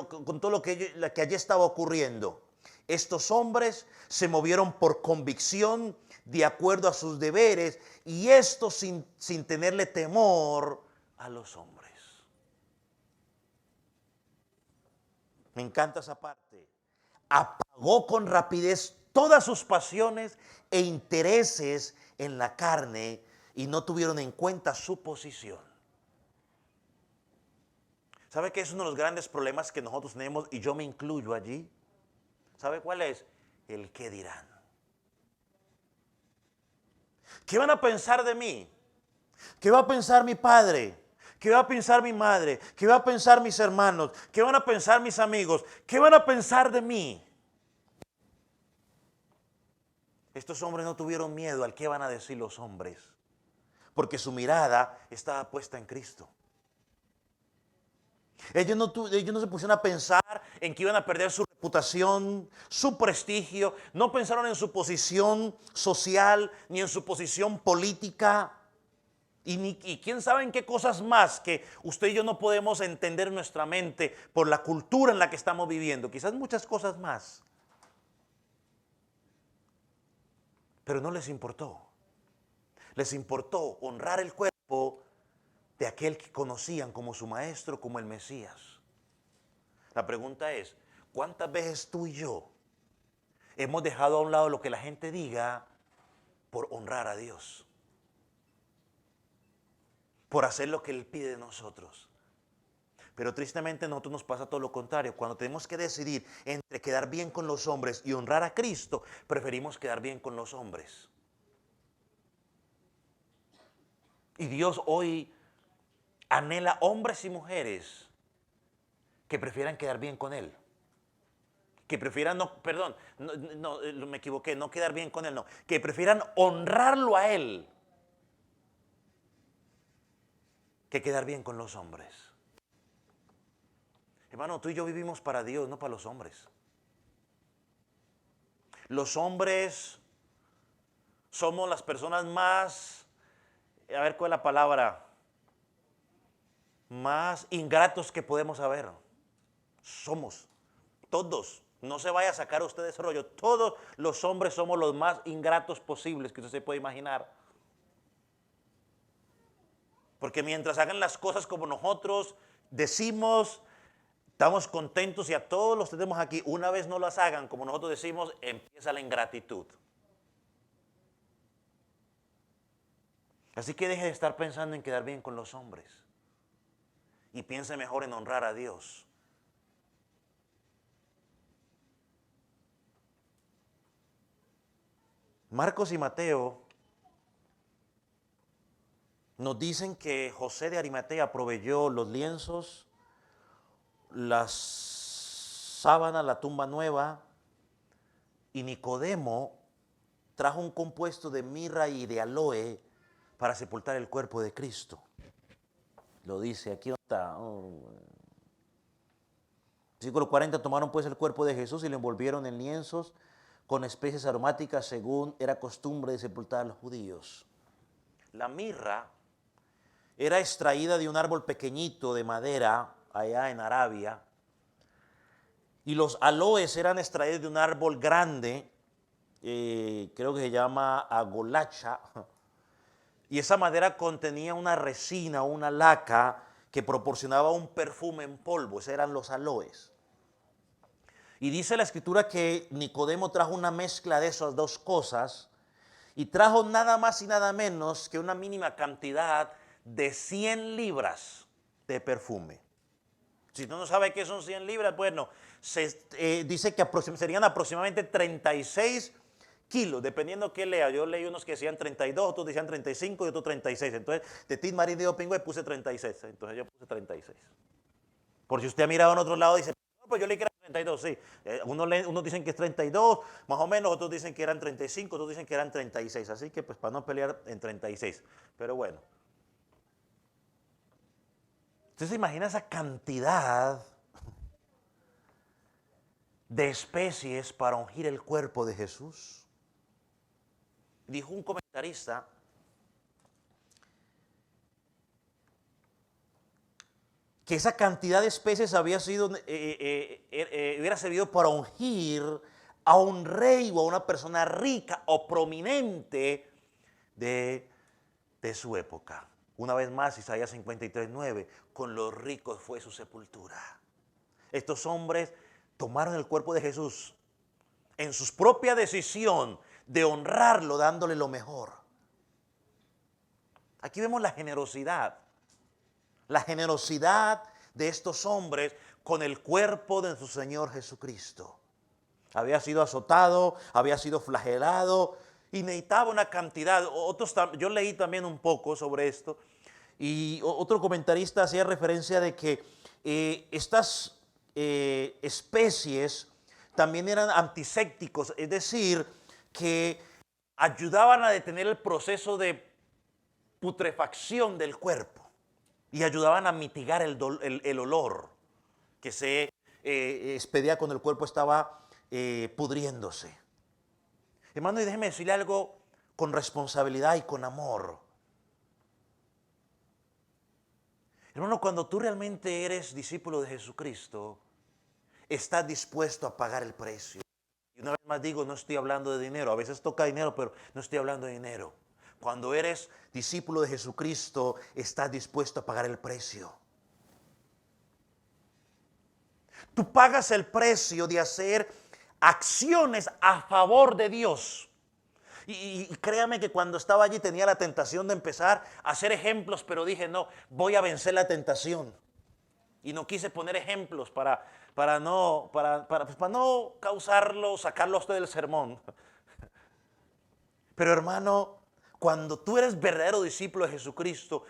S1: con todo lo que allí estaba ocurriendo, estos hombres se movieron por convicción, de acuerdo a sus deberes, y esto sin tenerle temor a los hombres. Me encanta esa parte. Apagó con rapidez todas sus pasiones e intereses en la carne y no tuvieron en cuenta su posición. ¿Sabe qué es uno de los grandes problemas que nosotros tenemos, y yo me incluyo allí? ¿Sabe cuál es? El qué dirán. ¿Qué van a pensar de mí? ¿Qué va a pensar mi padre? ¿Qué va a pensar mi madre? ¿Qué va a pensar mis hermanos? ¿Qué van a pensar mis amigos? ¿Qué van a pensar de mí? Estos hombres no tuvieron miedo al qué van a decir los hombres, porque su mirada estaba puesta en Cristo. Ellos no se pusieron a pensar en que iban a perder su reputación, su prestigio. No pensaron en su posición social, ni en su posición política. Y quién sabe en qué cosas más que usted y yo no podemos entender en nuestra mente por la cultura en la que estamos viviendo. Quizás muchas cosas más. Pero no les importó. Les importó honrar el cuerpo de aquel que conocían como su maestro, como el Mesías. La pregunta es, ¿cuántas veces tú y yo hemos dejado a un lado lo que la gente diga por honrar a Dios? Por hacer lo que Él pide de nosotros. Pero tristemente a nosotros nos pasa todo lo contrario. Cuando tenemos que decidir entre quedar bien con los hombres y honrar a Cristo, preferimos quedar bien con los hombres. Y Dios hoy anhela hombres y mujeres que prefieran quedar bien con Él. Que prefieran, me equivoqué, no quedar bien con Él, no. Que prefieran honrarlo a Él que quedar bien con los hombres. Hermano, tú y yo vivimos para Dios, no para los hombres. Los hombres somos las personas más, a ver cuál es la palabra, más ingratos que podemos haber. Somos, todos. No se vaya a sacar usted de ese rollo. Todos los hombres somos los más ingratos posibles que usted se puede imaginar. Porque mientras hagan las cosas como nosotros decimos, estamos contentos y a todos los tenemos aquí. Una vez no las hagan como nosotros decimos, empieza la ingratitud. Así que deje de estar pensando en quedar bien con los hombres. Y piense mejor en honrar a Dios. Marcos y Mateo nos dicen que José de Arimatea proveyó los lienzos, las sábanas, la tumba nueva, y Nicodemo trajo un compuesto de mirra y de aloe para sepultar el cuerpo de Cristo. Lo dice, aquí está. Versículo 40, tomaron pues el cuerpo de Jesús y lo envolvieron en lienzos con especies aromáticas según era costumbre de sepultar a los judíos. La mirra era extraída de un árbol pequeñito de madera allá en Arabia y los aloes eran extraídos de un árbol grande creo que se llama agolacha, y esa madera contenía una resina, una laca que proporcionaba un perfume en polvo, esos eran los aloes. Y dice la escritura que Nicodemo trajo una mezcla de esas dos cosas y trajo nada más y nada menos que una mínima cantidad de 100 libras de perfume. Si tú no sabes qué son 100 libras, bueno, dice que serían aproximadamente 36 kilos, dependiendo qué lea. Yo leí unos que decían 32, otros decían 35 y otros 36. Entonces, de Tim Marín de Pingüe puse 36. Entonces yo puse 36. Por si usted ha mirado en otro lado y dice, no, pues yo leí que era 32, sí. Unos dicen que es 32, más o menos, otros dicen que eran 35, otros dicen que eran 36. Así que pues para no pelear en 36. Pero bueno. ¿Usted se imagina esa cantidad de especies para ungir el cuerpo de Jesús? Dijo un comentarista que esa cantidad de especies había sido, hubiera servido para ungir a un rey o a una persona rica o prominente de su época. Una vez más, Isaías 53:9, con los ricos fue su sepultura. Estos hombres tomaron el cuerpo de Jesús en su propia decisión de honrarlo dándole lo mejor. Aquí vemos la generosidad de estos hombres con el cuerpo de su Señor Jesucristo. Había sido azotado, había sido flagelado y necesitaba una cantidad. Yo leí también un poco sobre esto y otro comentarista hacía referencia de que estas especies también eran antisépticos, es decir, que ayudaban a detener el proceso de putrefacción del cuerpo y ayudaban a mitigar el olor que se expedía cuando el cuerpo estaba pudriéndose. Hermano, y déjeme decirle algo con responsabilidad y con amor. Hermano, cuando tú realmente eres discípulo de Jesucristo, estás dispuesto a pagar el precio. Y una vez más digo, no estoy hablando de dinero. A veces toca dinero, pero no estoy hablando de dinero. Cuando eres discípulo de Jesucristo, estás dispuesto a pagar el precio. Tú pagas el precio de hacer acciones a favor de Dios. Y créame que cuando estaba allí tenía la tentación de empezar a hacer ejemplos, pero dije, no, voy a vencer la tentación. Y no quise poner ejemplos para no causarlo, sacarlo a usted del sermón. Pero hermano, cuando tú eres verdadero discípulo de Jesucristo,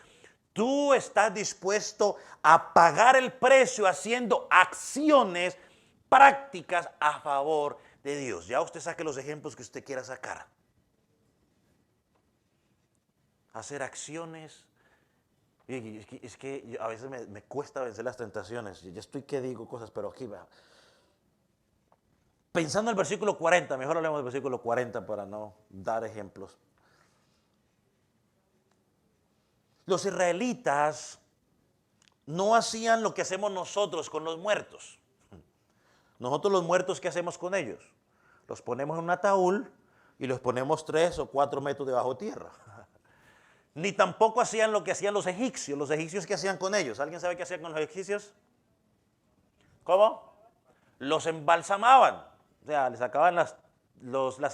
S1: tú estás dispuesto a pagar el precio haciendo acciones prácticas a favor de Dios. Ya usted saque los ejemplos que usted quiera sacar. Hacer acciones. Es que a veces me cuesta vencer las tentaciones. Ya estoy que digo cosas, pero aquí va. Pensando en el versículo 40, mejor hablemos del versículo 40 para no dar ejemplos. Los israelitas no hacían lo que hacemos nosotros con los muertos. Nosotros los muertos, ¿qué hacemos con ellos? Los ponemos en un ataúd y los ponemos 3 o 4 metros debajo tierra. Ni tampoco hacían lo que hacían los egipcios. Los egipcios, ¿qué hacían con ellos? ¿Alguien sabe qué hacían con los egipcios? ¿Cómo? Los embalsamaban. O sea, les sacaban las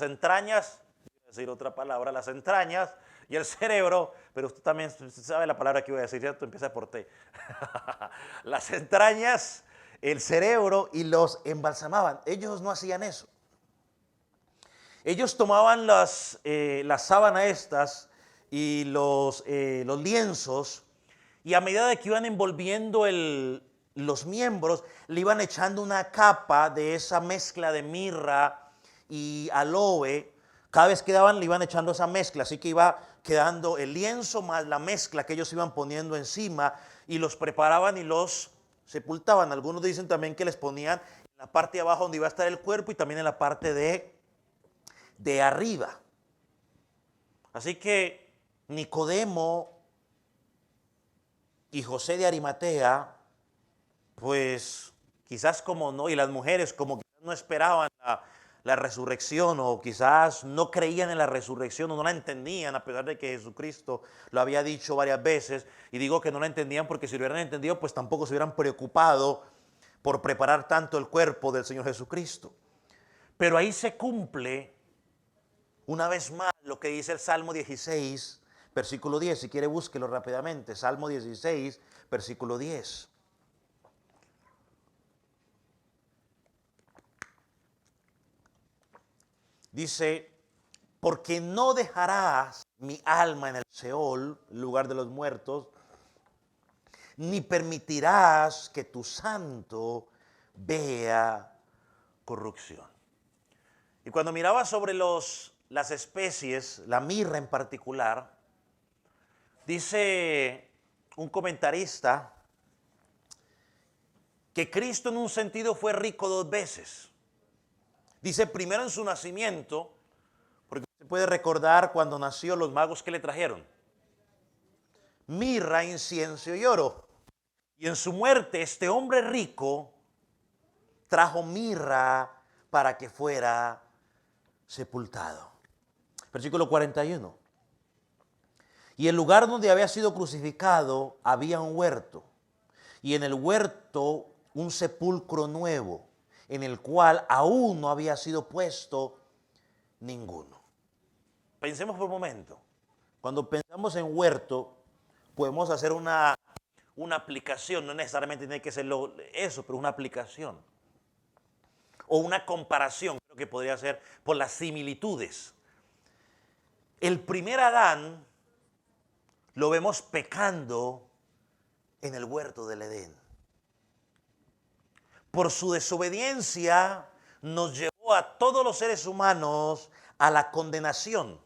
S1: entrañas, voy a decir otra palabra, las entrañas y el cerebro, pero usted también sabe la palabra que voy a decir, ¿cierto? Empieza por T. Las entrañas, el cerebro y los embalsamaban. Ellos no hacían eso. Ellos tomaban las sábanas estas y los lienzos y a medida de que iban envolviendo los miembros, le iban echando una capa de esa mezcla de mirra y aloe. Cada vez que daban le iban echando esa mezcla, así que iba quedando el lienzo más la mezcla que ellos iban poniendo encima y los preparaban y los sepultaban. Algunos dicen también que les ponían en la parte de abajo donde iba a estar el cuerpo y también en la parte de arriba. Así que Nicodemo y José de Arimatea, pues quizás como no, y las mujeres como quizás no esperaban la resurrección, o quizás no creían en la resurrección o no la entendían, a pesar de que Jesucristo lo había dicho varias veces. Y digo que no la entendían porque si lo hubieran entendido, pues tampoco se hubieran preocupado por preparar tanto el cuerpo del Señor Jesucristo. Pero ahí se cumple una vez más lo que dice el Salmo 16, versículo 10. Si quiere, búsquelo rápidamente. Salmo 16, versículo 10. Dice, porque no dejarás mi alma en el Seol, lugar de los muertos, ni permitirás que tu santo vea corrupción. Y cuando miraba sobre las especies, la mirra en particular, dice un comentarista que Cristo en un sentido fue rico dos veces. Dice primero en su nacimiento, porque se puede recordar cuando nació los magos que le trajeron mirra, incienso y oro. Y en su muerte este hombre rico trajo mirra para que fuera sepultado. Versículo 41. Y el lugar donde había sido crucificado había un huerto, y en el huerto un sepulcro nuevo, en el cual aún no había sido puesto ninguno. Pensemos por un momento. Cuando pensamos en huerto, podemos hacer una aplicación, no necesariamente tiene que ser eso, pero una aplicación. O una comparación, creo que podría ser por las similitudes. El primer Adán lo vemos pecando en el huerto del Edén. Por su desobediencia nos llevó a todos los seres humanos a la condenación.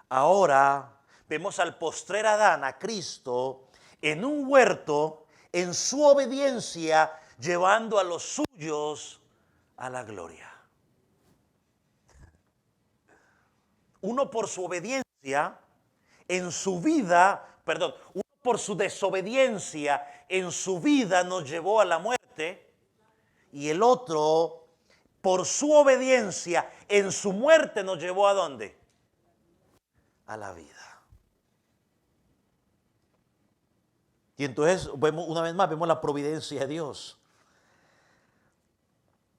S1: Ahora vemos al postrer Adán, a Cristo, en un huerto, en su obediencia, llevando a los suyos a la gloria. Uno por su obediencia en su vida, uno por su desobediencia en su vida nos llevó a la muerte, y el otro por su obediencia en su muerte nos llevó ¿a dónde? A la vida. Y entonces vemos, una vez más, vemos la providencia de Dios.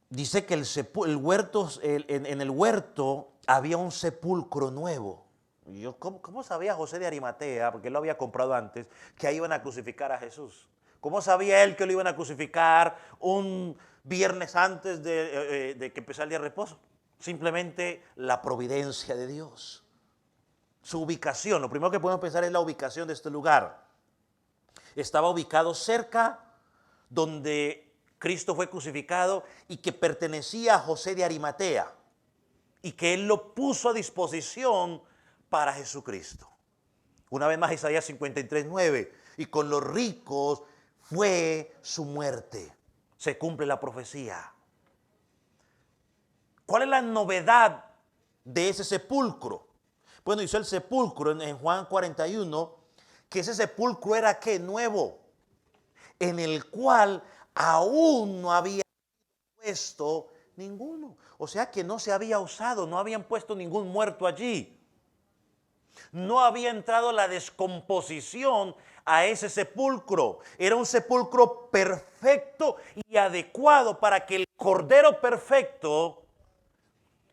S1: Dice que en el huerto había un sepulcro nuevo. Y yo, ¿cómo sabía José de Arimatea, porque él lo había comprado antes, que ahí iban a crucificar a Jesús? ¿Cómo sabía él que lo iban a crucificar un viernes antes de que empezara el día de reposo? Simplemente la providencia de Dios. Su ubicación, lo primero que podemos pensar es la ubicación de este lugar. Estaba ubicado cerca donde Cristo fue crucificado y que pertenecía a José de Arimatea, y que él lo puso a disposición para Jesucristo. Una vez más, Isaías 53:9, y con los ricos fue su muerte. Se cumple la profecía. ¿Cuál es la novedad de ese sepulcro? Bueno, hizo el sepulcro en Juan 41, que ese sepulcro era ¿qué? Nuevo, en el cual aún no había puesto ninguno. O sea que no se había usado, no habían puesto ningún muerto allí. No había entrado la descomposición a ese sepulcro. Era un sepulcro perfecto y adecuado para que el Cordero perfecto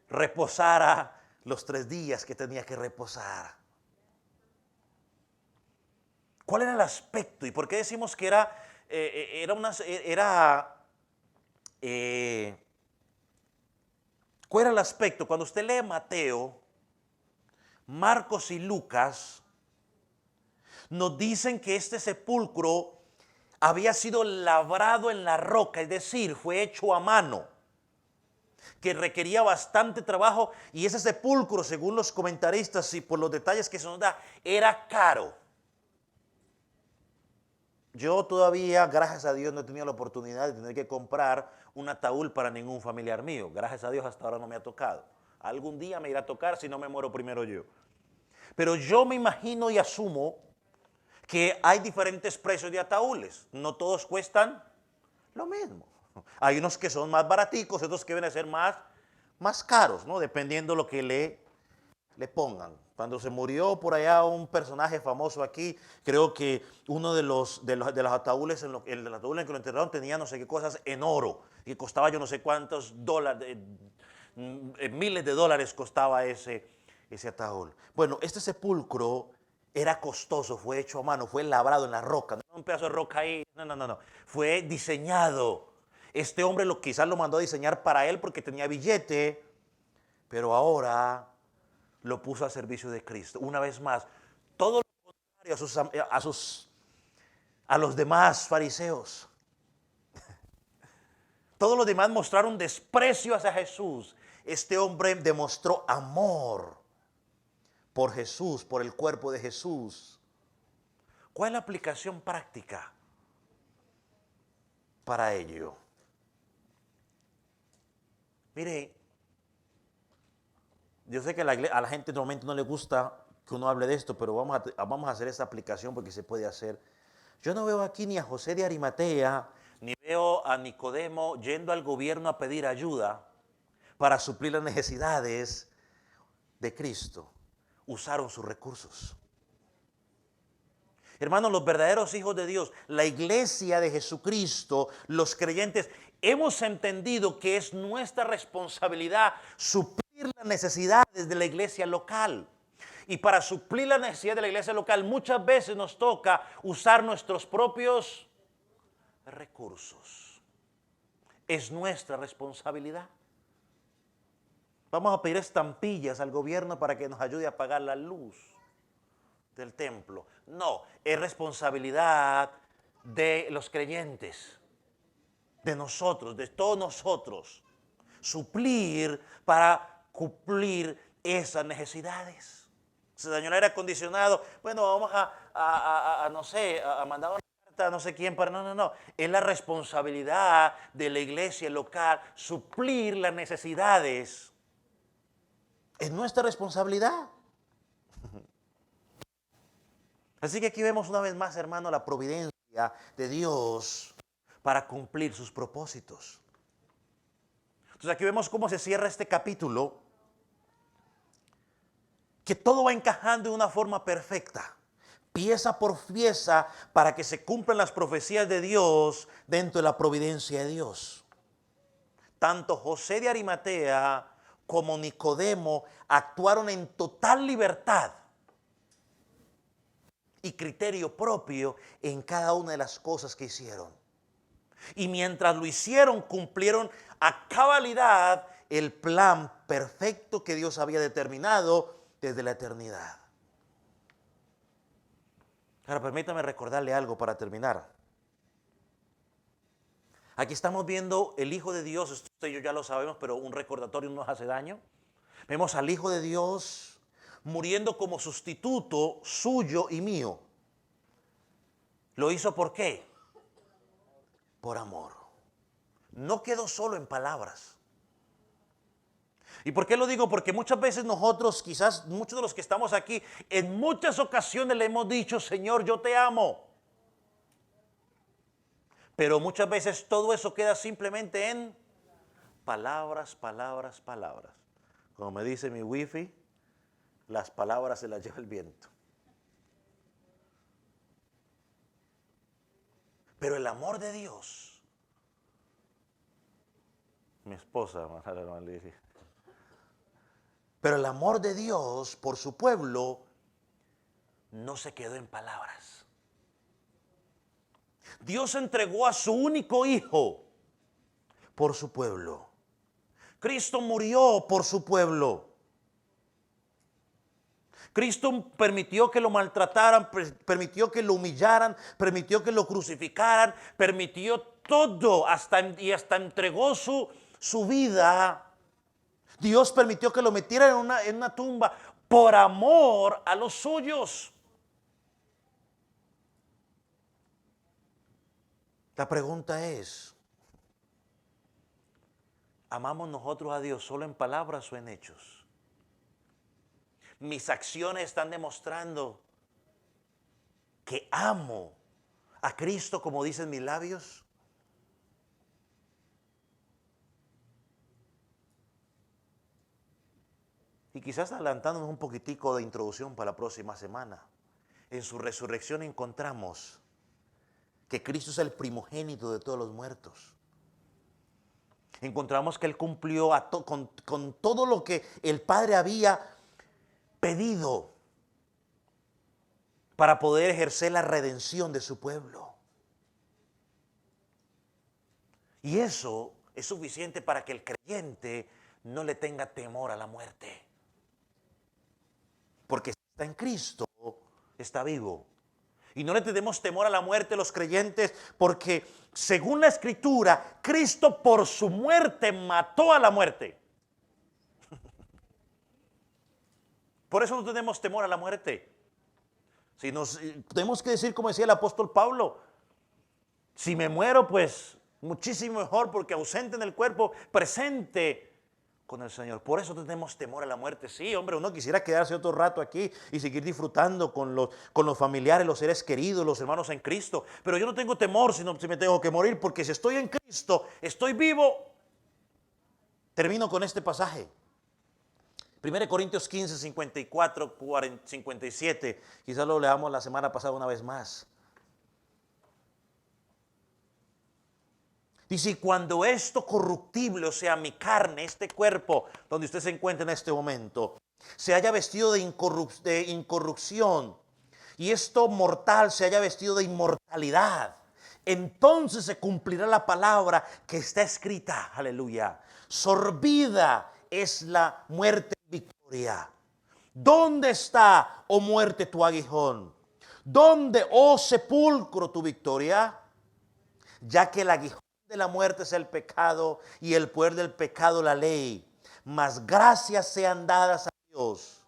S1: reposara los 3 días que tenía que reposar. ¿Cuál era el aspecto? ¿Y por qué decimos que ¿cuál era el aspecto? Cuando usted lee Mateo, Marcos y Lucas, nos dicen que este sepulcro había sido labrado en la roca, es decir, fue hecho a mano, que requería bastante trabajo, y ese sepulcro, según los comentaristas y por los detalles que se nos da, era caro. Yo todavía, gracias a Dios, no he tenido la oportunidad de tener que comprar un ataúd para ningún familiar mío. Gracias a Dios hasta ahora no me ha tocado. Algún día me irá a tocar, si no me muero primero yo. Pero yo me imagino y asumo que hay diferentes precios de ataúdes. No todos cuestan lo mismo. Hay unos que son más baraticos, otros que vienen a ser más más caros, ¿no? Dependiendo lo que le pongan. Cuando se murió por allá un personaje famoso aquí, creo que uno de los ataúdes, el ataúd en que lo enterraron tenía no sé qué cosas en oro, y costaba yo no sé cuántos dólares, miles de dólares costaba ese ataúd. Bueno, este sepulcro era costoso, fue hecho a mano, fue labrado en la roca, no un pedazo de roca ahí, no, fue diseñado. Este hombre quizás lo mandó a diseñar para él porque tenía billete, pero ahora lo puso a servicio de Cristo. Una vez más, todo lo contrario a los demás fariseos. Todos los demás mostraron desprecio hacia Jesús. Este hombre demostró amor por Jesús, por el cuerpo de Jesús. ¿Cuál es la aplicación práctica para ello? Mire, yo sé que a la gente normalmente no le gusta que uno hable de esto, pero vamos a hacer esta aplicación porque se puede hacer. Yo no veo aquí ni a José de Arimatea, ni veo a Nicodemo yendo al gobierno a pedir ayuda para suplir las necesidades de Cristo. Usaron sus recursos. Hermanos, los verdaderos hijos de Dios, la iglesia de Jesucristo, los creyentes, hemos entendido que es nuestra responsabilidad suplir las necesidades de la iglesia local. Y para suplir la necesidad de la iglesia local, muchas veces nos toca usar nuestros propios recursos. Es nuestra responsabilidad. Vamos a pedir estampillas al gobierno para que nos ayude a pagar la luz del templo. No, es responsabilidad de los creyentes, de nosotros, de todos nosotros, suplir para cumplir esas necesidades. Se dañó el aire acondicionado, bueno, vamos no sé, a mandar una carta a no sé quién para... No. Es la responsabilidad de la iglesia local suplir las necesidades. Es nuestra responsabilidad. Así que aquí vemos una vez más, hermano, la providencia de Dios para cumplir sus propósitos. Entonces aquí vemos cómo se cierra este capítulo, que todo va encajando de una forma perfecta, pieza por pieza, para que se cumplan las profecías de Dios dentro de la providencia de Dios. Tanto José de Arimatea como Nicodemo actuaron en total libertad y criterio propio en cada una de las cosas que hicieron. Y mientras lo hicieron, cumplieron a cabalidad el plan perfecto que Dios había determinado desde la eternidad. Ahora, permítame recordarle algo para terminar. Aquí estamos viendo el Hijo de Dios, esto usted y yo ya lo sabemos, pero un recordatorio no nos hace daño. Vemos al Hijo de Dios muriendo como sustituto suyo y mío. ¿Lo hizo por qué? Por amor. No quedó solo en palabras. ¿Y por qué lo digo? Porque muchas veces nosotros, quizás muchos de los que estamos aquí, en muchas ocasiones le hemos dicho, Señor, yo te amo. Pero muchas veces todo eso queda simplemente en palabras. Como me dice mi wifi, las palabras se las lleva el viento. Pero el amor de Dios, mi esposa, pero el amor de Dios por su pueblo no se quedó en palabras. Dios entregó a su único hijo por su pueblo. Cristo murió por su pueblo. Cristo permitió que lo maltrataran, permitió que lo humillaran, permitió que lo crucificaran, permitió todo y hasta entregó su vida. Dios permitió que lo metieran en una tumba por amor a los suyos. La pregunta es, ¿amamos nosotros a Dios solo en palabras o en hechos? Mis acciones están demostrando que amo a Cristo como dicen mis labios. Y quizás adelantándonos un poquitico de introducción para la próxima semana. En su resurrección encontramos que Cristo es el primogénito de todos los muertos. Encontramos que Él cumplió con todo lo que el Padre había pedido para poder ejercer la redención de su pueblo. Y eso es suficiente para que el creyente no le tenga temor a la muerte. Porque si está en Cristo, está vivo. Y no le tenemos temor a la muerte los creyentes porque según la Escritura, Cristo por su muerte mató a la muerte. Por eso no tenemos temor a la muerte. Si tenemos que decir como decía el apóstol Pablo, si me muero pues muchísimo mejor porque ausente en el cuerpo, presente con el Señor. Por eso tenemos temor a la muerte. Sí, hombre, uno quisiera quedarse otro rato aquí y seguir disfrutando con los familiares, los seres queridos, los hermanos en Cristo. Pero yo no tengo temor si me tengo que morir, porque si estoy en Cristo, estoy vivo. Termino con este pasaje. 1 Corintios 15, 54, 57. Quizás lo leamos la semana pasada una vez más. Dice, y cuando esto corruptible, o sea, mi carne, este cuerpo donde usted se encuentra en este momento, se haya vestido de incorrupción y esto mortal se haya vestido de inmortalidad, entonces se cumplirá la palabra que está escrita, aleluya. Sorbida es la muerte en victoria. ¿Dónde está, oh muerte, tu aguijón? ¿Dónde, oh sepulcro, tu victoria? Ya que el aguijón de la muerte es el pecado y el poder del pecado la ley. Mas gracias sean dadas a Dios,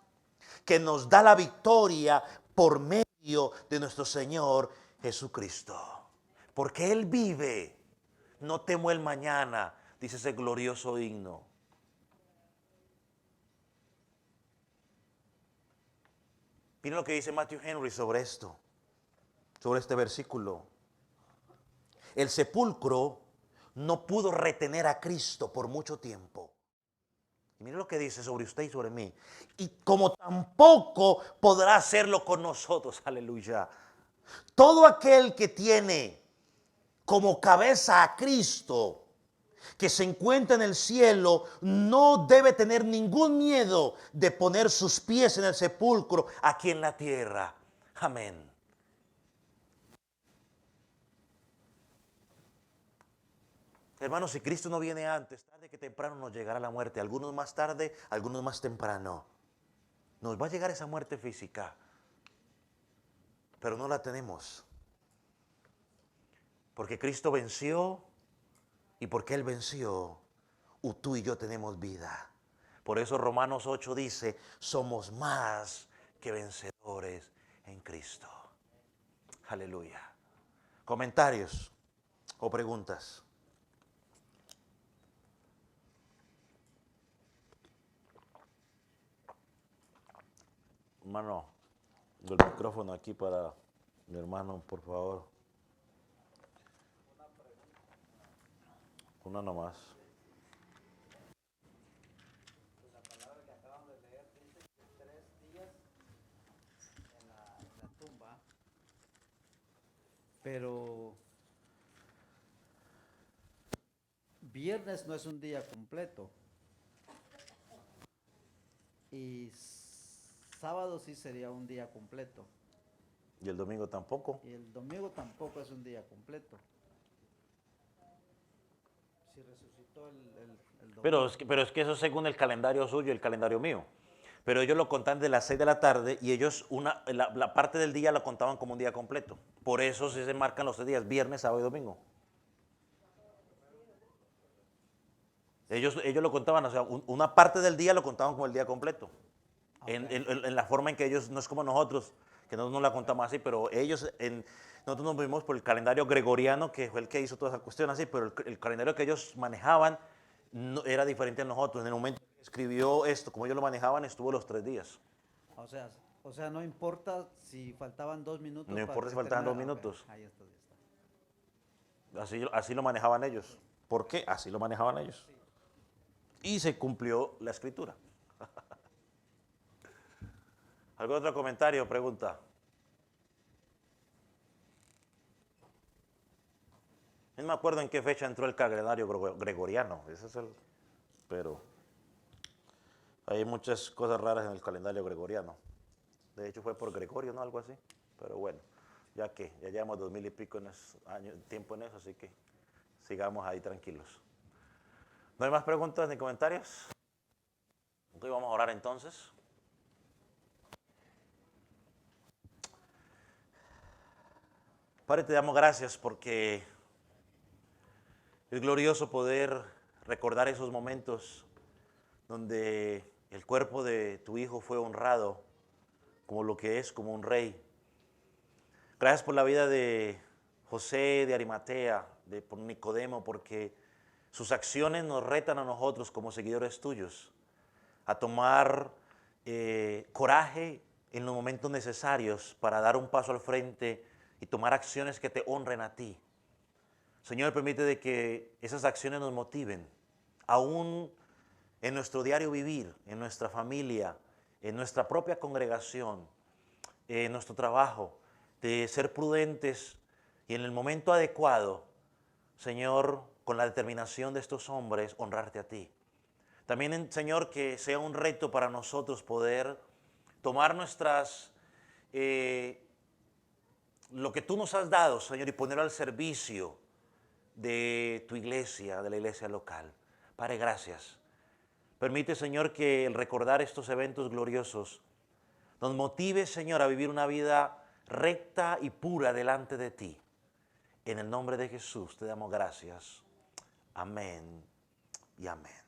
S1: que nos da la victoria por medio de nuestro Señor Jesucristo. Porque Él vive, no temo el mañana, dice ese glorioso himno. Miren lo que dice Matthew Henry sobre esto, sobre este versículo. El sepulcro no pudo retener a Cristo por mucho tiempo. Y mire lo que dice sobre usted y sobre mí. Y como tampoco podrá hacerlo con nosotros. Aleluya. Todo aquel que tiene como cabeza a Cristo, que se encuentra en el cielo, no debe tener ningún miedo de poner sus pies en el sepulcro aquí en la tierra. Amén. Hermanos, si Cristo no viene antes, tarde que temprano nos llegará la muerte. Algunos más tarde, algunos más temprano. Nos va a llegar esa muerte física, pero no la tenemos. Porque Cristo venció y porque Él venció, tú y yo tenemos vida. Por eso Romanos 8 dice, somos más que vencedores en Cristo. Aleluya. ¿Comentarios o preguntas? Hermano, el micrófono aquí para mi hermano, por favor. Una nomás.
S2: La palabra que acabamos de leer dice que 3 días en la tumba, pero viernes no es un día completo y sábado sí sería un día completo
S1: Y el domingo tampoco.
S2: y el domingo tampoco es un día completo. Si resucitó el domingo.
S1: Pero es que eso es según el calendario suyo y el calendario mío. Pero ellos lo contan de las 6 de la tarde y ellos la parte del día lo contaban como un día completo. Por eso se marcan los 3 días, viernes, sábado y domingo. Ellos lo contaban, o sea, una parte del día lo contaban como el día completo. En la forma en que ellos, no es como nosotros, que nosotros no la contamos así, pero nosotros nos vimos por el calendario gregoriano, que fue el que hizo toda esa cuestión así, pero el calendario que ellos manejaban era diferente a nosotros. En el momento que escribió esto, como ellos lo manejaban, estuvo los 3 días.
S2: O sea, no importa si faltaban 2 minutos.
S1: No importa si faltaban 2 minutos.
S2: Ahí está, ya está.
S1: Así lo manejaban ellos. ¿Por qué? Así lo manejaban ellos. Y se cumplió la escritura. ¿Algún otro comentario o pregunta? No me acuerdo en qué fecha entró el calendario gregoriano. Ese es el... Pero hay muchas cosas raras en el calendario gregoriano. De hecho fue por Gregorio, ¿no? Algo así. Pero bueno, ya llevamos 2000 y pico años, tiempo en eso, así que sigamos ahí tranquilos. ¿No hay más preguntas ni comentarios? Entonces vamos a orar entonces. Padre, te damos gracias porque es glorioso poder recordar esos momentos donde el cuerpo de tu Hijo fue honrado como lo que es, como un rey. Gracias por la vida de José de Arimatea, por Nicodemo, porque sus acciones nos retan a nosotros como seguidores tuyos a tomar coraje en los momentos necesarios para dar un paso al frente y tomar acciones que te honren a ti. Señor, permite de que esas acciones nos motiven, aún en nuestro diario vivir, en nuestra familia, en nuestra propia congregación, en nuestro trabajo, de ser prudentes y en el momento adecuado, Señor, con la determinación de estos hombres, honrarte a ti. También, Señor, que sea un reto para nosotros poder tomar lo que tú nos has dado, Señor, y ponerlo al servicio de tu iglesia, de la iglesia local. Padre, gracias. Permite, Señor, que el recordar estos eventos gloriosos nos motive, Señor, a vivir una vida recta y pura delante de ti. En el nombre de Jesús te damos gracias. Amén y amén.